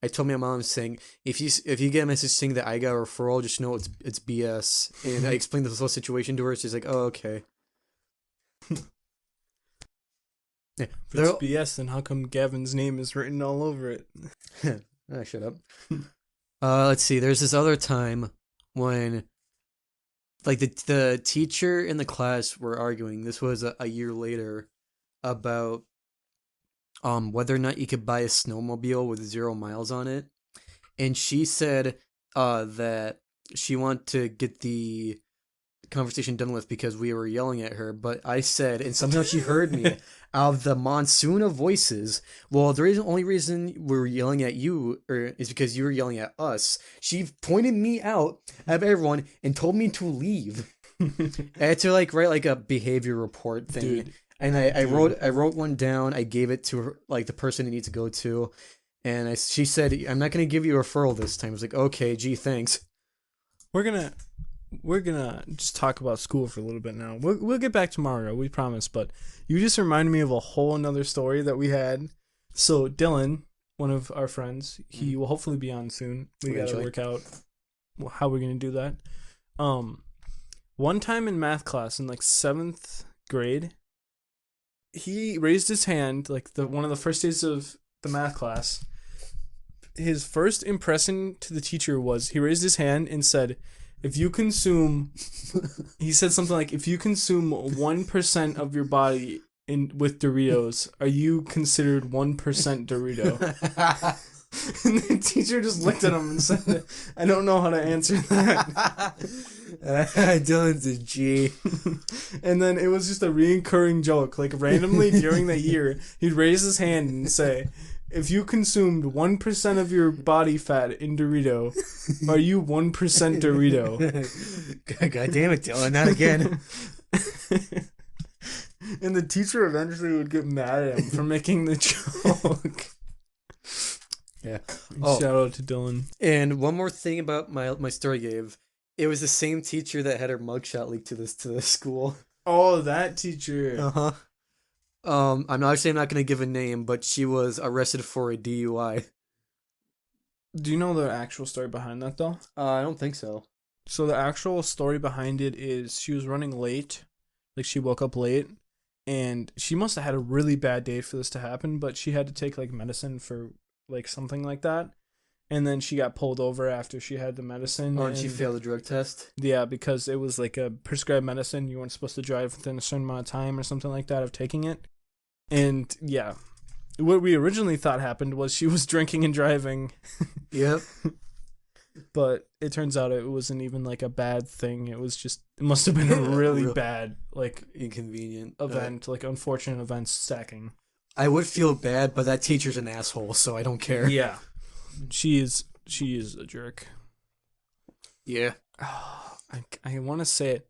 told my mom saying, if you get a message saying that I got a referral, just know it's BS. And I explained the whole situation to her. She's like, oh, okay. Yeah, If it's BS, then how come Gavin's name is written all over it? Shut up. Let's see. There's this other time when, like, the teacher and the class were arguing. This was a year later about whether or not you could buy a snowmobile with 0 miles on it, and she said that she wanted to get the conversation done with because we were yelling at her. But I said, and somehow she heard me, out of the monsoon of voices, well, the only reason we're yelling at you is because you were yelling at us. She pointed me out of everyone and told me to leave. I had to like write like a behavior report thing. Dude. And I wrote one down. I gave it to her, like the person it needs to go to, and she said, "I'm not gonna give you a referral this time." I was like, "Okay, gee, thanks." We're gonna just talk about school for a little bit now. We'll get back tomorrow, we promise. But you just reminded me of a whole another story that we had. So Dylan, one of our friends, he will hopefully be on soon. We gotta work out how we're gonna do that. One time in math class in like 7th grade, he raised his hand like one of the first days of the math class. His first impression to the teacher was he raised his hand and said, if you consume, he said something like, if you consume 1% of your body with Doritos, are you considered 1% Dorito? And the teacher just looked at him and said, I don't know how to answer that. Dylan's a G. And then it was just a reoccurring joke. Like randomly during the year, he'd raise his hand and say, if you consumed 1% of your body fat in Dorito, are you 1% Dorito? God damn it, Dylan, not again. And the teacher eventually would get mad at him for making the joke. Yeah. Shout out to Dylan. And one more thing about my story gave. It was the same teacher that had her mugshot leaked to the school. Oh, that teacher. Uh-huh. I'm not going to give a name, but she was arrested for a DUI. Do you know the actual story behind that, though? I don't think so. So the actual story behind it is she was running late. Like, she woke up late, and she must have had a really bad day for this to happen, but she had to take, like, medicine for, like, something like that. And then she got pulled over after she had the medicine. Oh, and she failed the drug test? Yeah, because it was, like, a prescribed medicine. You weren't supposed to drive within a certain amount of time or something like that of taking it. And, yeah, what we originally thought happened was she was drinking and driving. Yep. But it turns out it wasn't even, like, a bad thing. It was just, it must have been a really bad, like, inconvenient event, like, unfortunate events stacking. I would feel bad, but that teacher's an asshole, so I don't care. Yeah. She is a jerk. Yeah. I want to say it.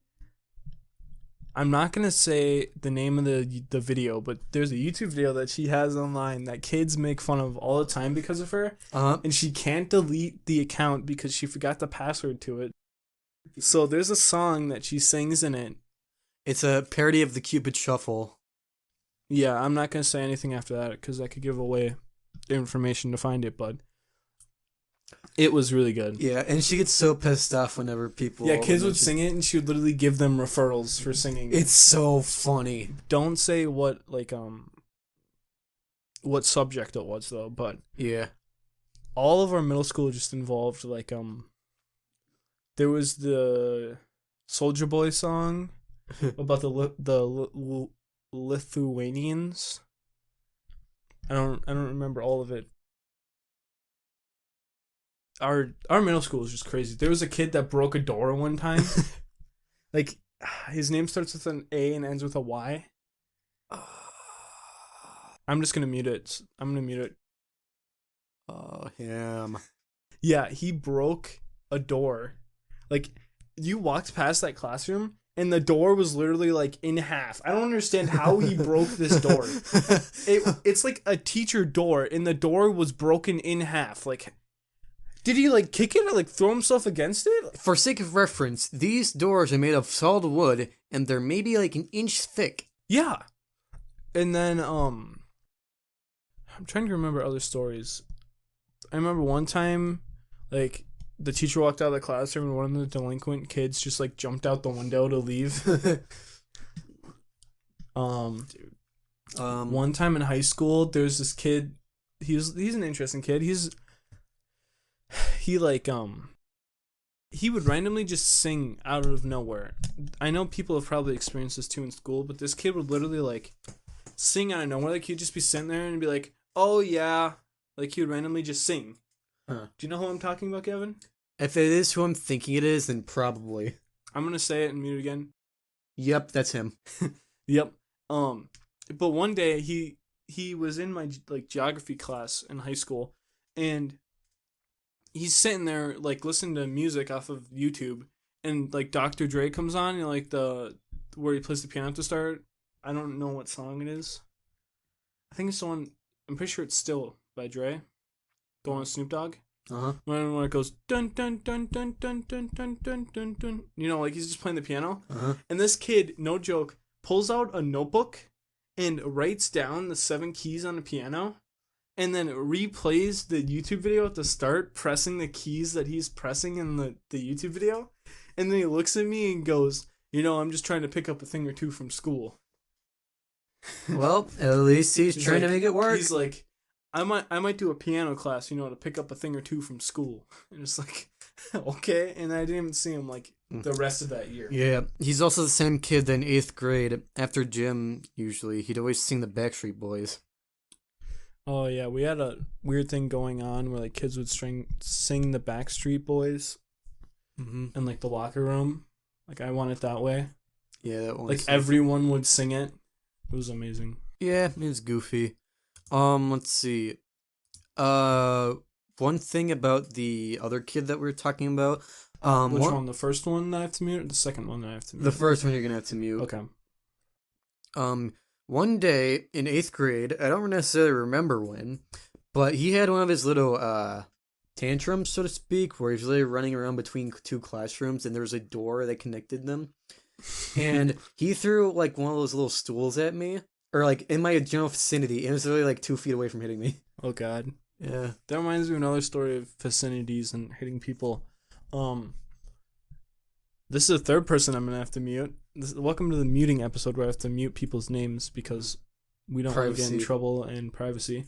I'm not going to say the name of the video, but there's a YouTube video that she has online that kids make fun of all the time because of her. Uh-huh. And she can't delete the account because she forgot the password to it. So there's a song that she sings in it. It's a parody of the Cupid Shuffle. Yeah, I'm not going to say anything after that because I could give away the information to find it, but it was really good. Yeah, and she gets so pissed off whenever people... Yeah, kids would sing it, and she would literally give them referrals for singing it. It's so funny. Don't say what subject it was, though, but... Yeah. All of our middle school just involved, there was the Soulja Boy song about the Lithuanians. I don't remember all of it. Our middle school is just crazy. There was a kid that broke a door one time. Like, his name starts with an A and ends with a Y. I'm just gonna mute it. Oh, him. Yeah, he broke a door. Like, you walked past that classroom, and the door was literally, like, in half. I don't understand how he broke this door. It's like a teacher door, and the door was broken in half. Like, did he, like, kick it or, like, throw himself against it? For sake of reference, these doors are made of solid wood, and they're maybe, like, an inch thick. Yeah. And then, I'm trying to remember other stories. I remember one time, like, the teacher walked out of the classroom and one of the delinquent kids just, like, jumped out the window to leave. One time in high school, there's this kid. He's an interesting kid. he like he would randomly just sing out of nowhere. I know people have probably experienced this too in school, but this kid would literally like sing out of nowhere. Like he'd just be sitting there and be like, "Oh yeah," like he would randomly just sing. Huh. Do you know who I'm talking about, Kevin? If it is who I'm thinking it is, then probably. I'm gonna say it and mute again. Yep, that's him. Yep. But one day he was in my like geography class in high school, and he's sitting there like listening to music off of YouTube, and like Dr. Dre comes on, and like the where he plays the piano at the start. I don't know what song it is. I think it's the one. I'm pretty sure it's Still by Dre, the one with Snoop Dogg. Uh-huh. When it goes dun dun dun dun dun dun dun dun dun dun, you know, like he's just playing the piano, and this kid, no joke, pulls out a notebook and writes down the 7 keys on the piano, and then replays the YouTube video at the start, pressing the keys that he's pressing in the YouTube video, and then he looks at me and goes, "You know, I'm just trying to pick up a thing or two from school." Well, at least he's trying like, to make it work. He's like, I might do a piano class, you know, to pick up a thing or two from school. And it's like, okay. And I didn't even see him like the rest of that year. Yeah, he's also the same kid that in 8th grade, after gym, usually, he'd always sing the Backstreet Boys. Oh, yeah. We had a weird thing going on where like kids would sing the Backstreet Boys in like the locker room. Like, I want it that way. Yeah, that one. Like, everyone would sing it. It was amazing. Yeah, it was goofy. Let's see. One thing about the other kid that we were talking about. Which one? The first one that I have to mute, or the second one that I have to mute? The first one you're gonna have to mute. Okay. One day in 8th grade, I don't necessarily remember when, but he had one of his little tantrums, so to speak, where he's really running around between 2 classrooms, and there was a door that connected them, and he threw like one of those little stools at me, or like in my general vicinity, and it was really like 2 feet away from hitting me. Oh God. Yeah. That reminds me of another story of vicinities and hitting people. This is the third person I'm gonna have to mute. Welcome to the muting episode where I have to mute people's names because we don't want to get in trouble and privacy.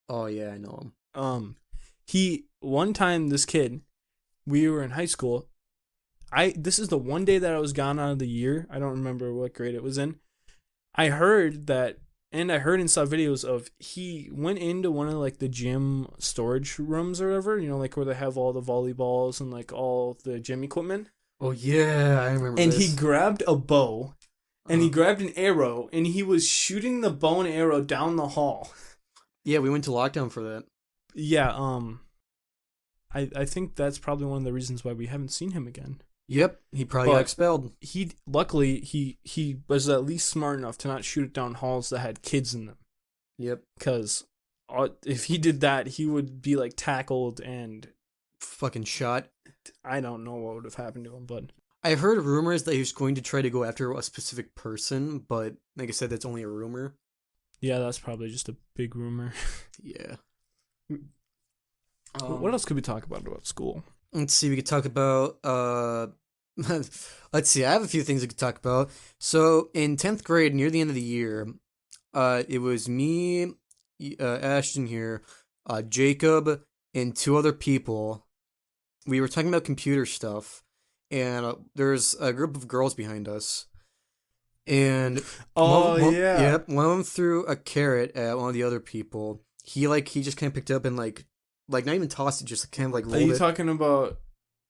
Oh yeah, I know him. One time this kid, we were in high school. This is the one day that I was gone out of the year. I don't remember what grade it was in. I heard that, and I heard and saw videos of he went into one of like the gym storage rooms or whatever, you know, like where they have all the volleyballs and like all the gym equipment. Oh yeah, I remember. And he grabbed a bow, and he grabbed an arrow, and he was shooting the bow and arrow down the hall. Yeah, we went to lockdown for that. Yeah, I think that's probably one of the reasons why we haven't seen him again. Yep, he probably got expelled. Luckily he was at least smart enough to not shoot it down halls that had kids in them. Yep. Because if he did that, he would be like tackled and fucking shot. I don't know what would have happened to him, but I heard rumors that he was going to try to go after a specific person, but like I said, that's only a rumor. Yeah, that's probably just a big rumor. Yeah. What else could we talk about school? Let's see, we could talk about let's see, I have a few things we could talk about. So in 10th grade, near the end of the year, it was me, Ashton here, Jacob, and 2 other people. We were talking about computer stuff, and there's a group of girls behind us. And one of them threw a carrot at one of the other people. He just kind of picked it up and like not even tossed it, just kind of like rolled it. Are you talking about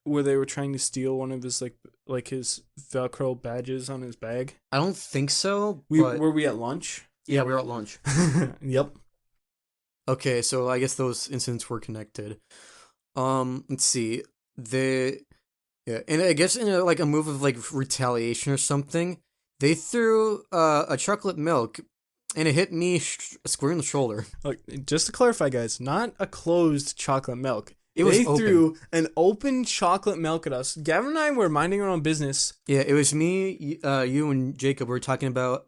where they were trying to steal one of his like his Velcro badges on his bag? I don't think so. Were we at lunch? Yeah, we were at lunch. Yep. Okay, so I guess those incidents were connected. Let's see. And I guess in a move of like retaliation or something, they threw a chocolate milk, and it hit me square in the shoulder. Look, just to clarify, guys, not a closed chocolate milk. They threw an open chocolate milk at us. Gavin and I were minding our own business. Yeah, it was me, you, and Jacob. We were talking about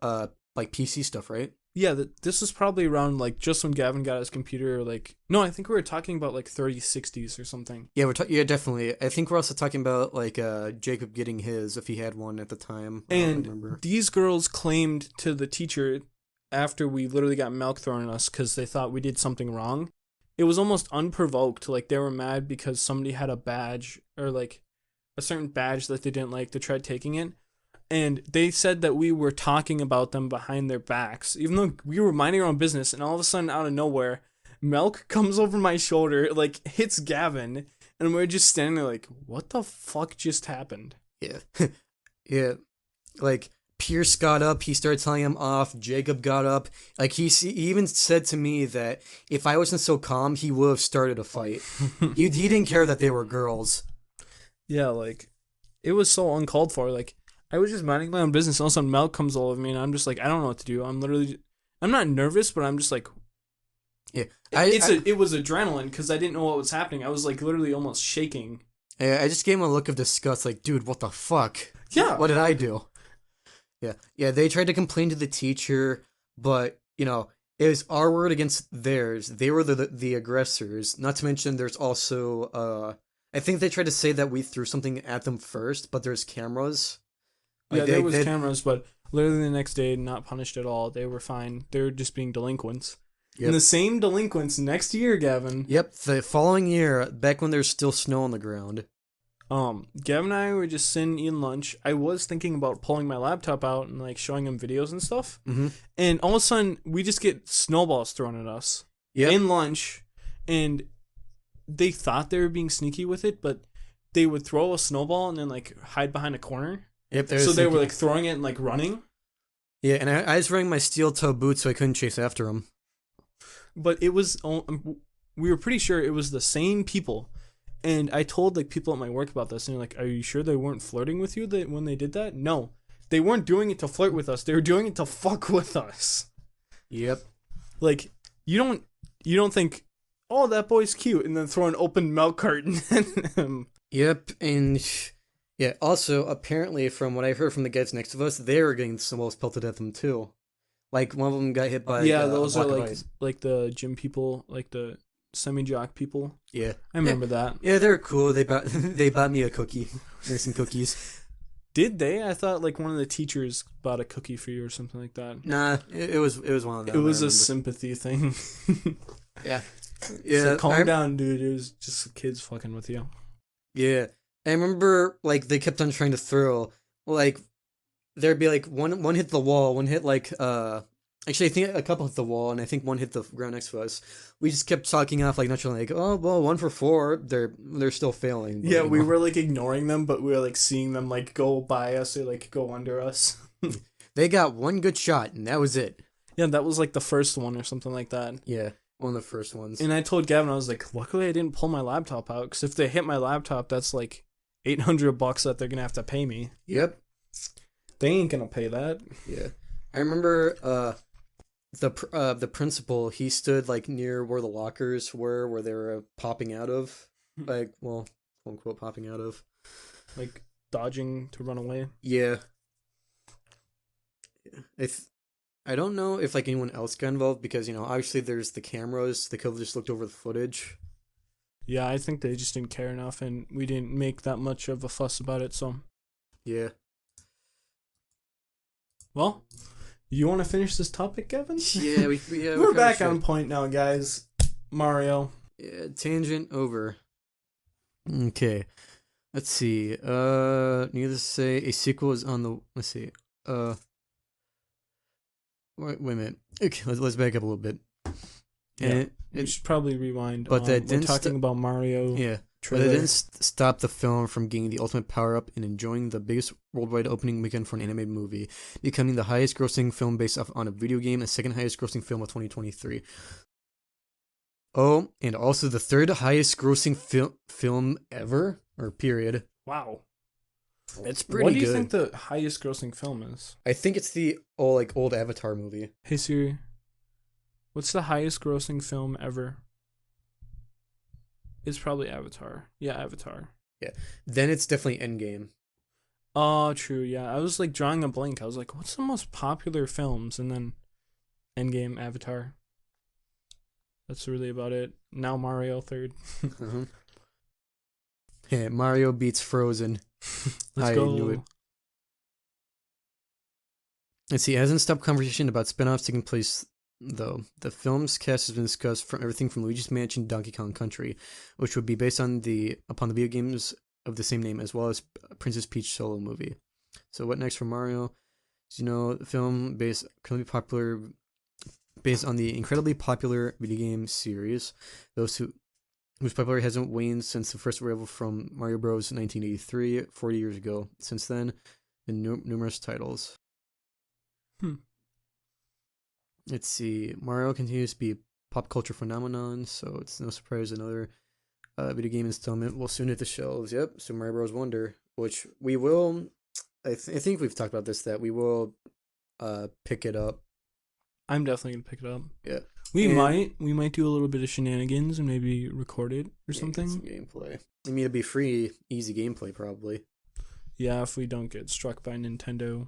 like PC stuff, right? Yeah, this was probably around like just when Gavin got his computer. No, I think we were talking about like 3060s or something. Yeah, definitely. I think we're also talking about like Jacob getting his if he had one at the time. And these girls claimed to the teacher after we literally got milk thrown at us because they thought we did something wrong. it was almost unprovoked. Like they were mad because somebody had a badge or like a certain badge that they didn't like. They tried taking it, and they said that we were talking about them behind their backs, even though we were minding our own business. And all of a sudden, out of nowhere, Melk comes over my shoulder, like hits Gavin, and we're just standing there like, what the fuck just happened? Yeah. Yeah. Like, Pierce got up, he started telling him off. Jacob got up. Like, he even said to me that if I wasn't so calm, he would have started a fight. He didn't care that they were girls. Yeah, like, it was so uncalled for. Like, I was just minding my own business, and all of a sudden Mel comes all over me, and I'm just like, I don't know what to do. I'm not nervous, but I'm just like, yeah. It was adrenaline because I didn't know what was happening. I was like literally almost shaking. I just gave him a look of disgust, like, dude, what the fuck? Yeah. What did I do? Yeah. Yeah, they tried to complain to the teacher, but, you know, it was our word against theirs. They were the aggressors. Not to mention, there's also, I think they tried to say that we threw something at them first, but there's cameras. Like, there was cameras, but literally the next day, not punished at all. They were fine. They were just being delinquents. Yep. And the same delinquents next year, Gavin. Yep, the following year, back when there's still snow on the ground. Gavin and I were just sitting eating lunch. I was thinking about pulling my laptop out and like showing him videos and stuff. Mm-hmm. And all of a sudden, we just get snowballs thrown at us in lunch. And they thought they were being sneaky with it, but they would throw a snowball and then like hide behind a corner. Yep. So they were like throwing it and like running. Yeah, and I was wearing my steel toe boots, so I couldn't chase after them. But it was, we were pretty sure it was the same people. And I told like people at my work about this, and they're like, "Are you sure they weren't flirting with you when they did that?" No, they weren't doing it to flirt with us. They were doing it to fuck with us. Yep. Like you don't think, "Oh, that boy's cute," and then throw an open milk carton at him. Yep, and yeah. Also, apparently, from what I heard from the guys next to us, they were getting snowballs pelted at them too. Like one of them got hit by those are like the gym people, like the semi-jock people. Yeah, I remember that. Yeah, they're cool. They bought me a cookie. There's some cookies. Did they? I thought like one of the teachers bought a cookie for you or something like that. Nah, it was one of them. It was a sympathy thing. Yeah. So calm down, dude. It was just kids fucking with you. Yeah, I remember like they kept on trying to throw like there'd be like one hit the wall, one hit like actually I think a couple hit the wall, and I think one hit the ground next to us. We just kept talking off like naturally, like, oh well, 1 for 4. They're still failing. But, yeah, we were like ignoring them, but we were like seeing them like go by us or like go under us. They got one good shot, and that was it. Yeah, that was like the first one or something like that. Yeah, one of the first ones. And I told Gavin, I was like, luckily I didn't pull my laptop out, because if they hit my laptop, that's like $800 that they're gonna have to pay me. Yep. They ain't gonna pay that. Yeah, I remember the principal. He stood like near where the lockers were, where they were popping out of, like, well, quote unquote popping out of, like dodging to run away. Yeah. I don't know if like anyone else got involved because obviously there's the cameras. They could have just looked over the footage. Yeah, I think they just didn't care enough, and we didn't make that much of a fuss about it. So. Yeah. Well, you want to finish this topic, Gavin? Yeah, we're back on point now, guys. Mario. Yeah, tangent over. Okay, let's see. Needless to say, a sequel is on the. Let's see. Wait a minute. Okay, let's back up a little bit. Yeah, we should probably rewind. But that we're talking about Mario. Yeah. Trailer. But it didn't stop the film from gaining the ultimate power-up and enjoying the biggest worldwide opening weekend for an animated movie, becoming the highest-grossing film based on a video game and second highest-grossing film of 2023. Oh, and also the third highest-grossing film ever, or period. Wow. It's pretty good. What do you think the highest-grossing film is? I think it's the old Avatar movie. Hey Siri, what's the highest-grossing film ever? It's probably Avatar. Yeah, Avatar. Yeah. Then it's definitely Endgame. Oh, true. Yeah, I was like drawing a blank. I was like, what's the most popular films? And then Endgame, Avatar. That's really about it. Now Mario third. Uh-huh. Yeah, Mario beats Frozen. Let's go. I knew it. Let's see, it hasn't stopped conversation about spin-offs taking place though. The film's cast has been discussed from everything from Luigi's Mansion, Donkey Kong Country, which would be based on upon the video games of the same name, as well as Princess Peach solo movie. So what next for Mario? So, the film based on the incredibly popular video game series, those whose popularity hasn't waned since the first arrival from Mario Bros. 1983, 40 years ago. Since then, been numerous titles. Hmm. Let's see. Mario continues to be a pop culture phenomenon, so it's no surprise another video game installment will soon hit the shelves. Yep, Super Mario Bros. Wonder, which we will. I think we've talked about this, that we will pick it up. I'm definitely gonna pick it up. Yeah, We might do a little bit of shenanigans and maybe record it or something. Some gameplay. I mean, it'd be free, easy gameplay probably. Yeah, if we don't get struck by Nintendo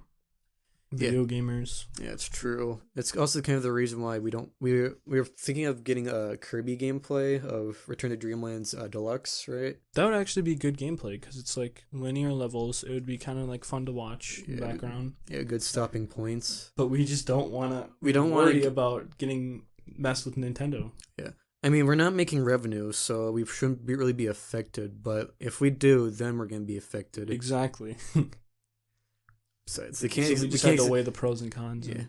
video gamers. Yeah, it's true. It's also kind of the reason why we're thinking of getting a Kirby gameplay of Return to Dreamland's Deluxe, right? That would actually be good gameplay because it's like linear levels. It would be kind of like fun to watch in the background. Yeah, good stopping points. But we just don't want to. We don't worry about getting messed with Nintendo. Yeah. I mean, we're not making revenue, so we shouldn't really be affected. But if we do, then we're going to be affected. Exactly. Besides, we just have to weigh the pros and cons. Yeah.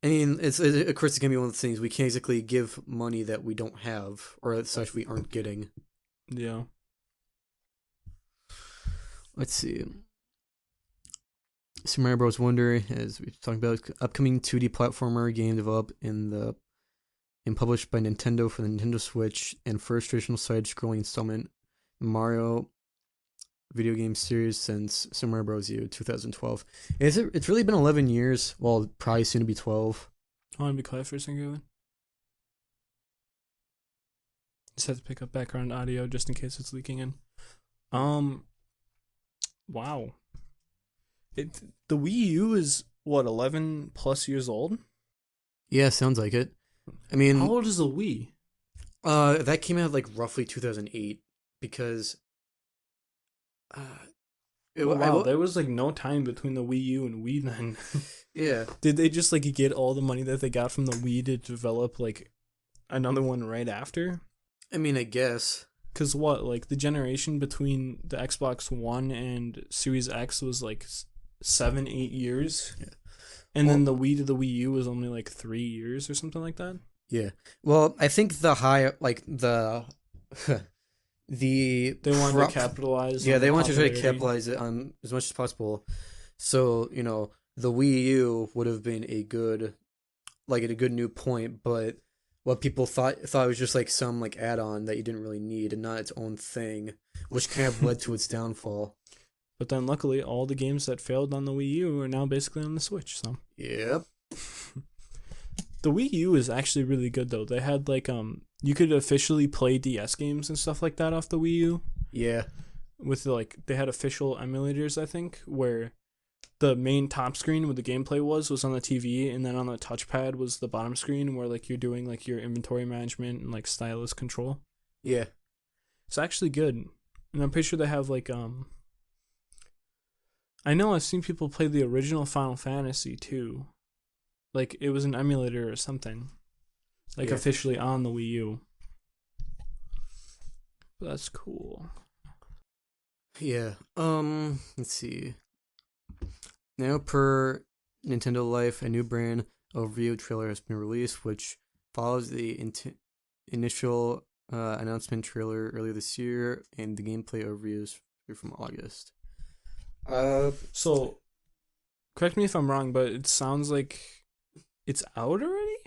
I mean, of course, it's going to be one of the things we can't exactly give money that we don't have, or such we aren't getting. Yeah. Let's see. Super Mario Bros. Wonder, as we've talked about, upcoming 2D platformer game developed and published by Nintendo for the Nintendo Switch, and first traditional side-scrolling installment Mario video game series since Super Mario Bros. U 2012. It's really been 11 years. Well, probably soon to be 12. I want to be quiet for a second, Gavin. Just have to pick up background audio just in case it's leaking in. Wow. The Wii U is what, 11 plus years old? Yeah, sounds like it. I mean, how old is the Wii? That came out like roughly 2008 because there was like no time between the Wii U and Wii then. Yeah. Did they just like get all the money that they got from the Wii to develop like another one right after? I mean, I guess. Because what, like the generation between the Xbox One and Series X was like 7-8 years. Yeah. And then the Wii to the Wii U was only like 3 years or something like that. Yeah. Well, I think they wanted to capitalize. Yeah, they wanted to try to capitalize it on as much as possible. So, the Wii U would have been a good new point, but what people thought it was just like some like add-on that you didn't really need and not its own thing, which kind of led to its downfall. But then luckily all the games that failed on the Wii U are now basically on the Switch, so. Yep. The Wii U is actually really good though. They had like you could officially play DS games and stuff like that off the Wii U. Yeah. With they had official emulators, I think, where the main top screen where the gameplay was on the TV, and then on the touchpad was the bottom screen where like you're doing like your inventory management and like stylus control. Yeah. It's actually good. And I'm pretty sure they have like I know I've seen people play the original Final Fantasy too. Like it was an emulator or something. Like officially on the Wii U. But that's cool. Yeah. Let's see. Now, per Nintendo Life, a new brand overview trailer has been released, which follows the initial announcement trailer earlier this year, and the gameplay overviews from August. So, correct me if I'm wrong, but it sounds like it's out already?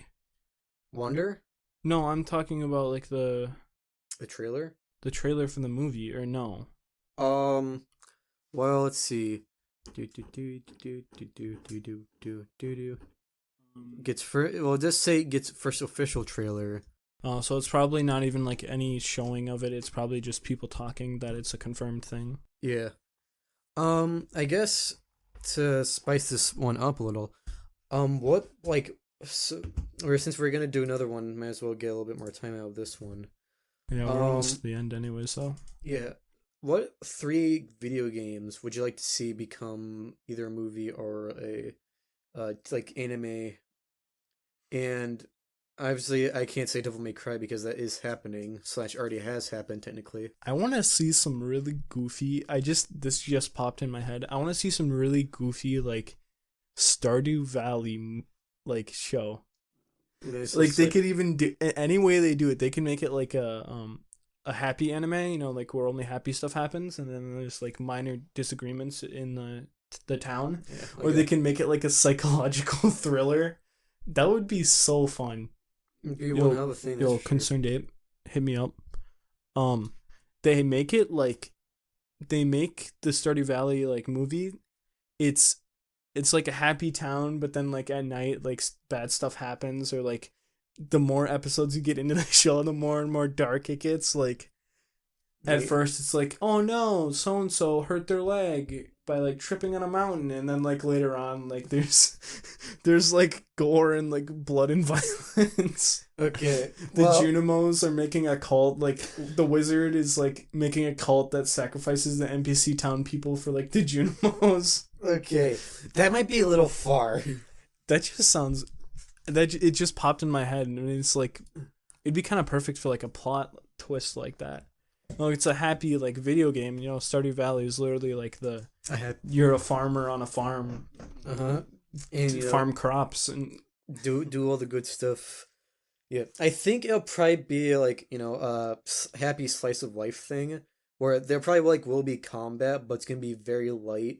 Wonder? No, I'm talking about like the trailer? The trailer for the movie, or no? Well, let's see. Just say it gets first official trailer. Oh, so it's probably not even like any showing of it. It's probably just people talking that it's a confirmed thing. Yeah. I guess to spice this one up a little, since we're gonna do another one, might as well get a little bit more time out of this one. Yeah, we're almost to the end anyway, so. Yeah. What 3 video games would you like to see become either a movie or a like anime? And Obviously, I can't say Devil May Cry because that is happening, slash already has happened technically. I want to see some really goofy. This just popped in my head. I want to see some really goofy like Stardew Valley like show. There's Like just they like could even do any way they do it. They can make it like a happy anime, like where only happy stuff happens, and then there's like minor disagreements in the town, yeah, or like they can make it like a psychological thriller. That would be so fun. be one Yo, other thing that's yo, for sure. concerned ape, hit me up. Um, they make it like they make the Stardew Valley like movie. It's it's like a happy town, but then like at night, like bad stuff happens, or like the more episodes you get into the show, the more and more dark it gets. Like at They first, it's like, oh no, so and so hurt their leg by like tripping on a mountain, and then like later on, like there's like gore and like blood and violence. okay. The Well, Junimos are making a cult. Like the wizard is like making a cult that sacrifices the NPC town people for like the Junimos. okay, that might be a little far. That just sounds that it just popped in my head, and it's like it'd be kind of perfect for like a plot twist like that. Well, it's a happy like video game. Stardew Valley is literally like I had you're a farmer on a farm, uh-huh, and farm crops, and do all the good stuff. Yeah, I think it'll probably be like happy slice of life thing where there probably like will be combat, but it's gonna be very light.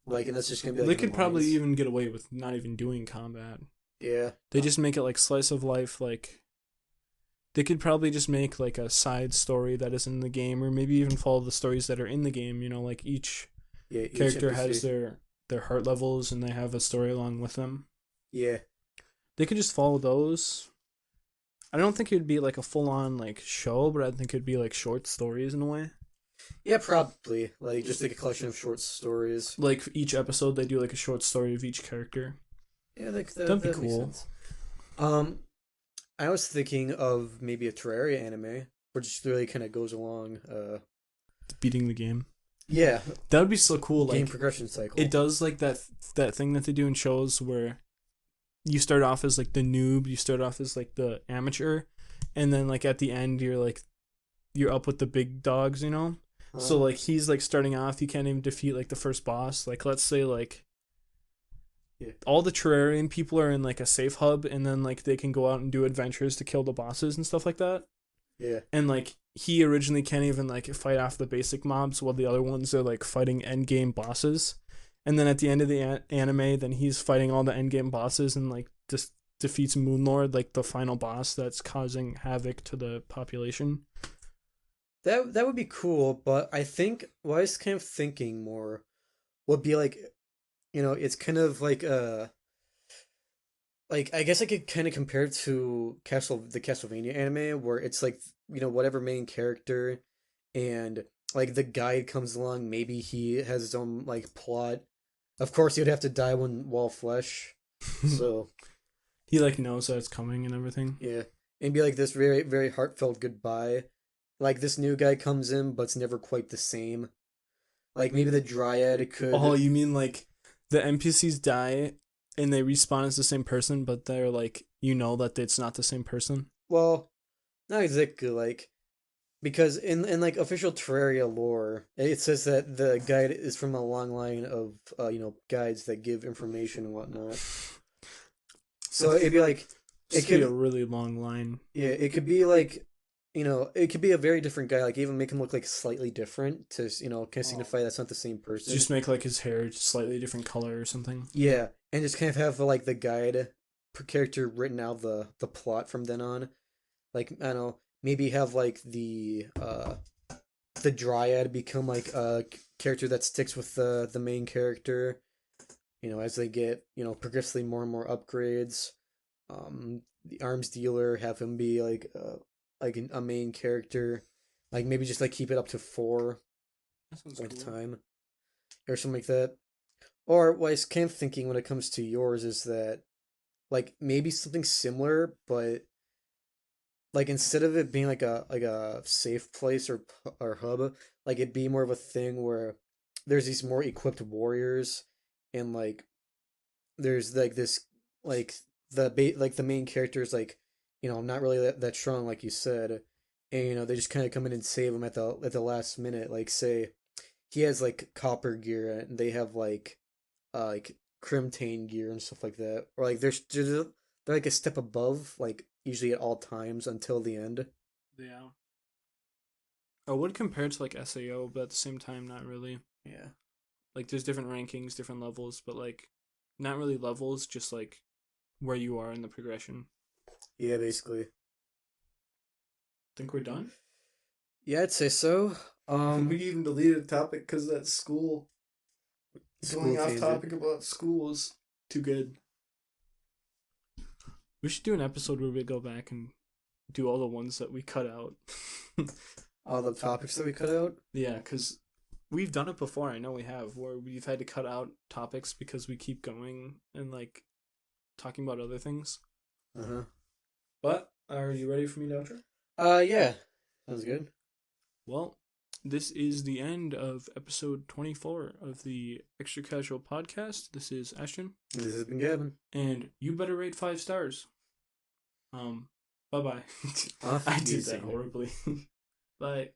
Like, and that's just gonna be like they in the could probably mines. even get away with not even doing combat. Yeah. They just make it like slice of life. Like they could probably just make like a side story that is in the game, or maybe even follow the stories that are in the game. Like each Yeah, each character has NPC. their heart levels, and they have a story along with them. Yeah. They could just follow those. I don't think it'd be like a full on like show, but I think it'd be like short stories in a way. Yeah, probably. Like just like a collection of short stories. Like each episode, they do like a short story of each character. Yeah, like that That'd be that makes cool. sense. Um, I was thinking of maybe a Terraria anime, which just really kind of goes along. Beating the game. Yeah, That would be so cool. game Like progression cycle. it does like that thing that they do in shows where you start off as like the noob, you start off as like the amateur, and then like at the end you're up with the big dogs. So like he's like starting off, you can't even defeat like the first boss. Like let's say like Yeah. all the Terrarian people are in like a safe hub, and then like they can go out and do adventures to kill the bosses and stuff like that. Yeah. And like he originally can't even like fight off the basic mobs, while the other ones are like fighting end game bosses. And then at the end of the anime, then he's fighting all the end game bosses, and like just defeats Moonlord, like the final boss that's causing havoc to the population. That would be cool, but I think what I was kind of thinking more would be like, it's kind of like I guess I could kind of compare it to the Castlevania anime where it's like whatever main character and like the guide comes along, maybe he has his own like plot. Of course, he'd have to die when wall flesh. So He like knows that it's coming and everything. yeah, and be like this very very heartfelt goodbye. Like this new guy comes in, but it's never quite the same. Like maybe the Dryad Oh, could. you mean like the NPCs die and they respawn as the same person, but they're like that it's not the same person. Well, not exactly like because in like official Terraria lore, it says that the guide is from a long line of guides that give information and whatnot. So it'd be like it Just be a could really long line. yeah it could be like it could be a very different guy, like even make him look like slightly different to kind of signify that's not the same person. Just make like his hair slightly different color or something. Yeah, and just kind of have like the guide per character written out the plot from then on. Like I don't know, maybe have like the Dryad become like a character that sticks with the main character. As they get progressively more and more upgrades. The arms dealer have him be like a main character. Like maybe just like keep it up to 4 That sounds at a cool. time or something like that. Or what I was kind of thinking when it comes to yours is that like maybe something similar, but like instead of it being like a safe place or hub, like it'd be more of a thing where there's these more equipped warriors, and like there's like this like the main character is like, not really that strong like you said, and they just kind of come in and save him at the last minute. Like say he has like copper gear and they have like crimtane gear and stuff like that, or like they're like a step above, like usually at all times until the end. Yeah. I would compare it to like SAO, but at the same time, not really. Yeah. Like, there's different rankings, different levels, but like, not really levels, just like where you are in the progression. Yeah, basically. Think we're done? Yeah, I'd say so. We even deleted a topic because that school School going off tangent. topic about schools too good. We should do an episode where we go back and do all the ones that we cut out. All the topics that we cut out. Yeah, because we've done it before. I know we have, where we've had to cut out topics because we keep going and like talking about other things. Uh huh. But are you ready for me to outro? Yeah. Sounds good. Well, this is the end of episode 24 of the Extra Casual podcast. This is Ashton. This has been Gavin. And you better rate 5 stars. Bye bye. I did that horribly. Bye.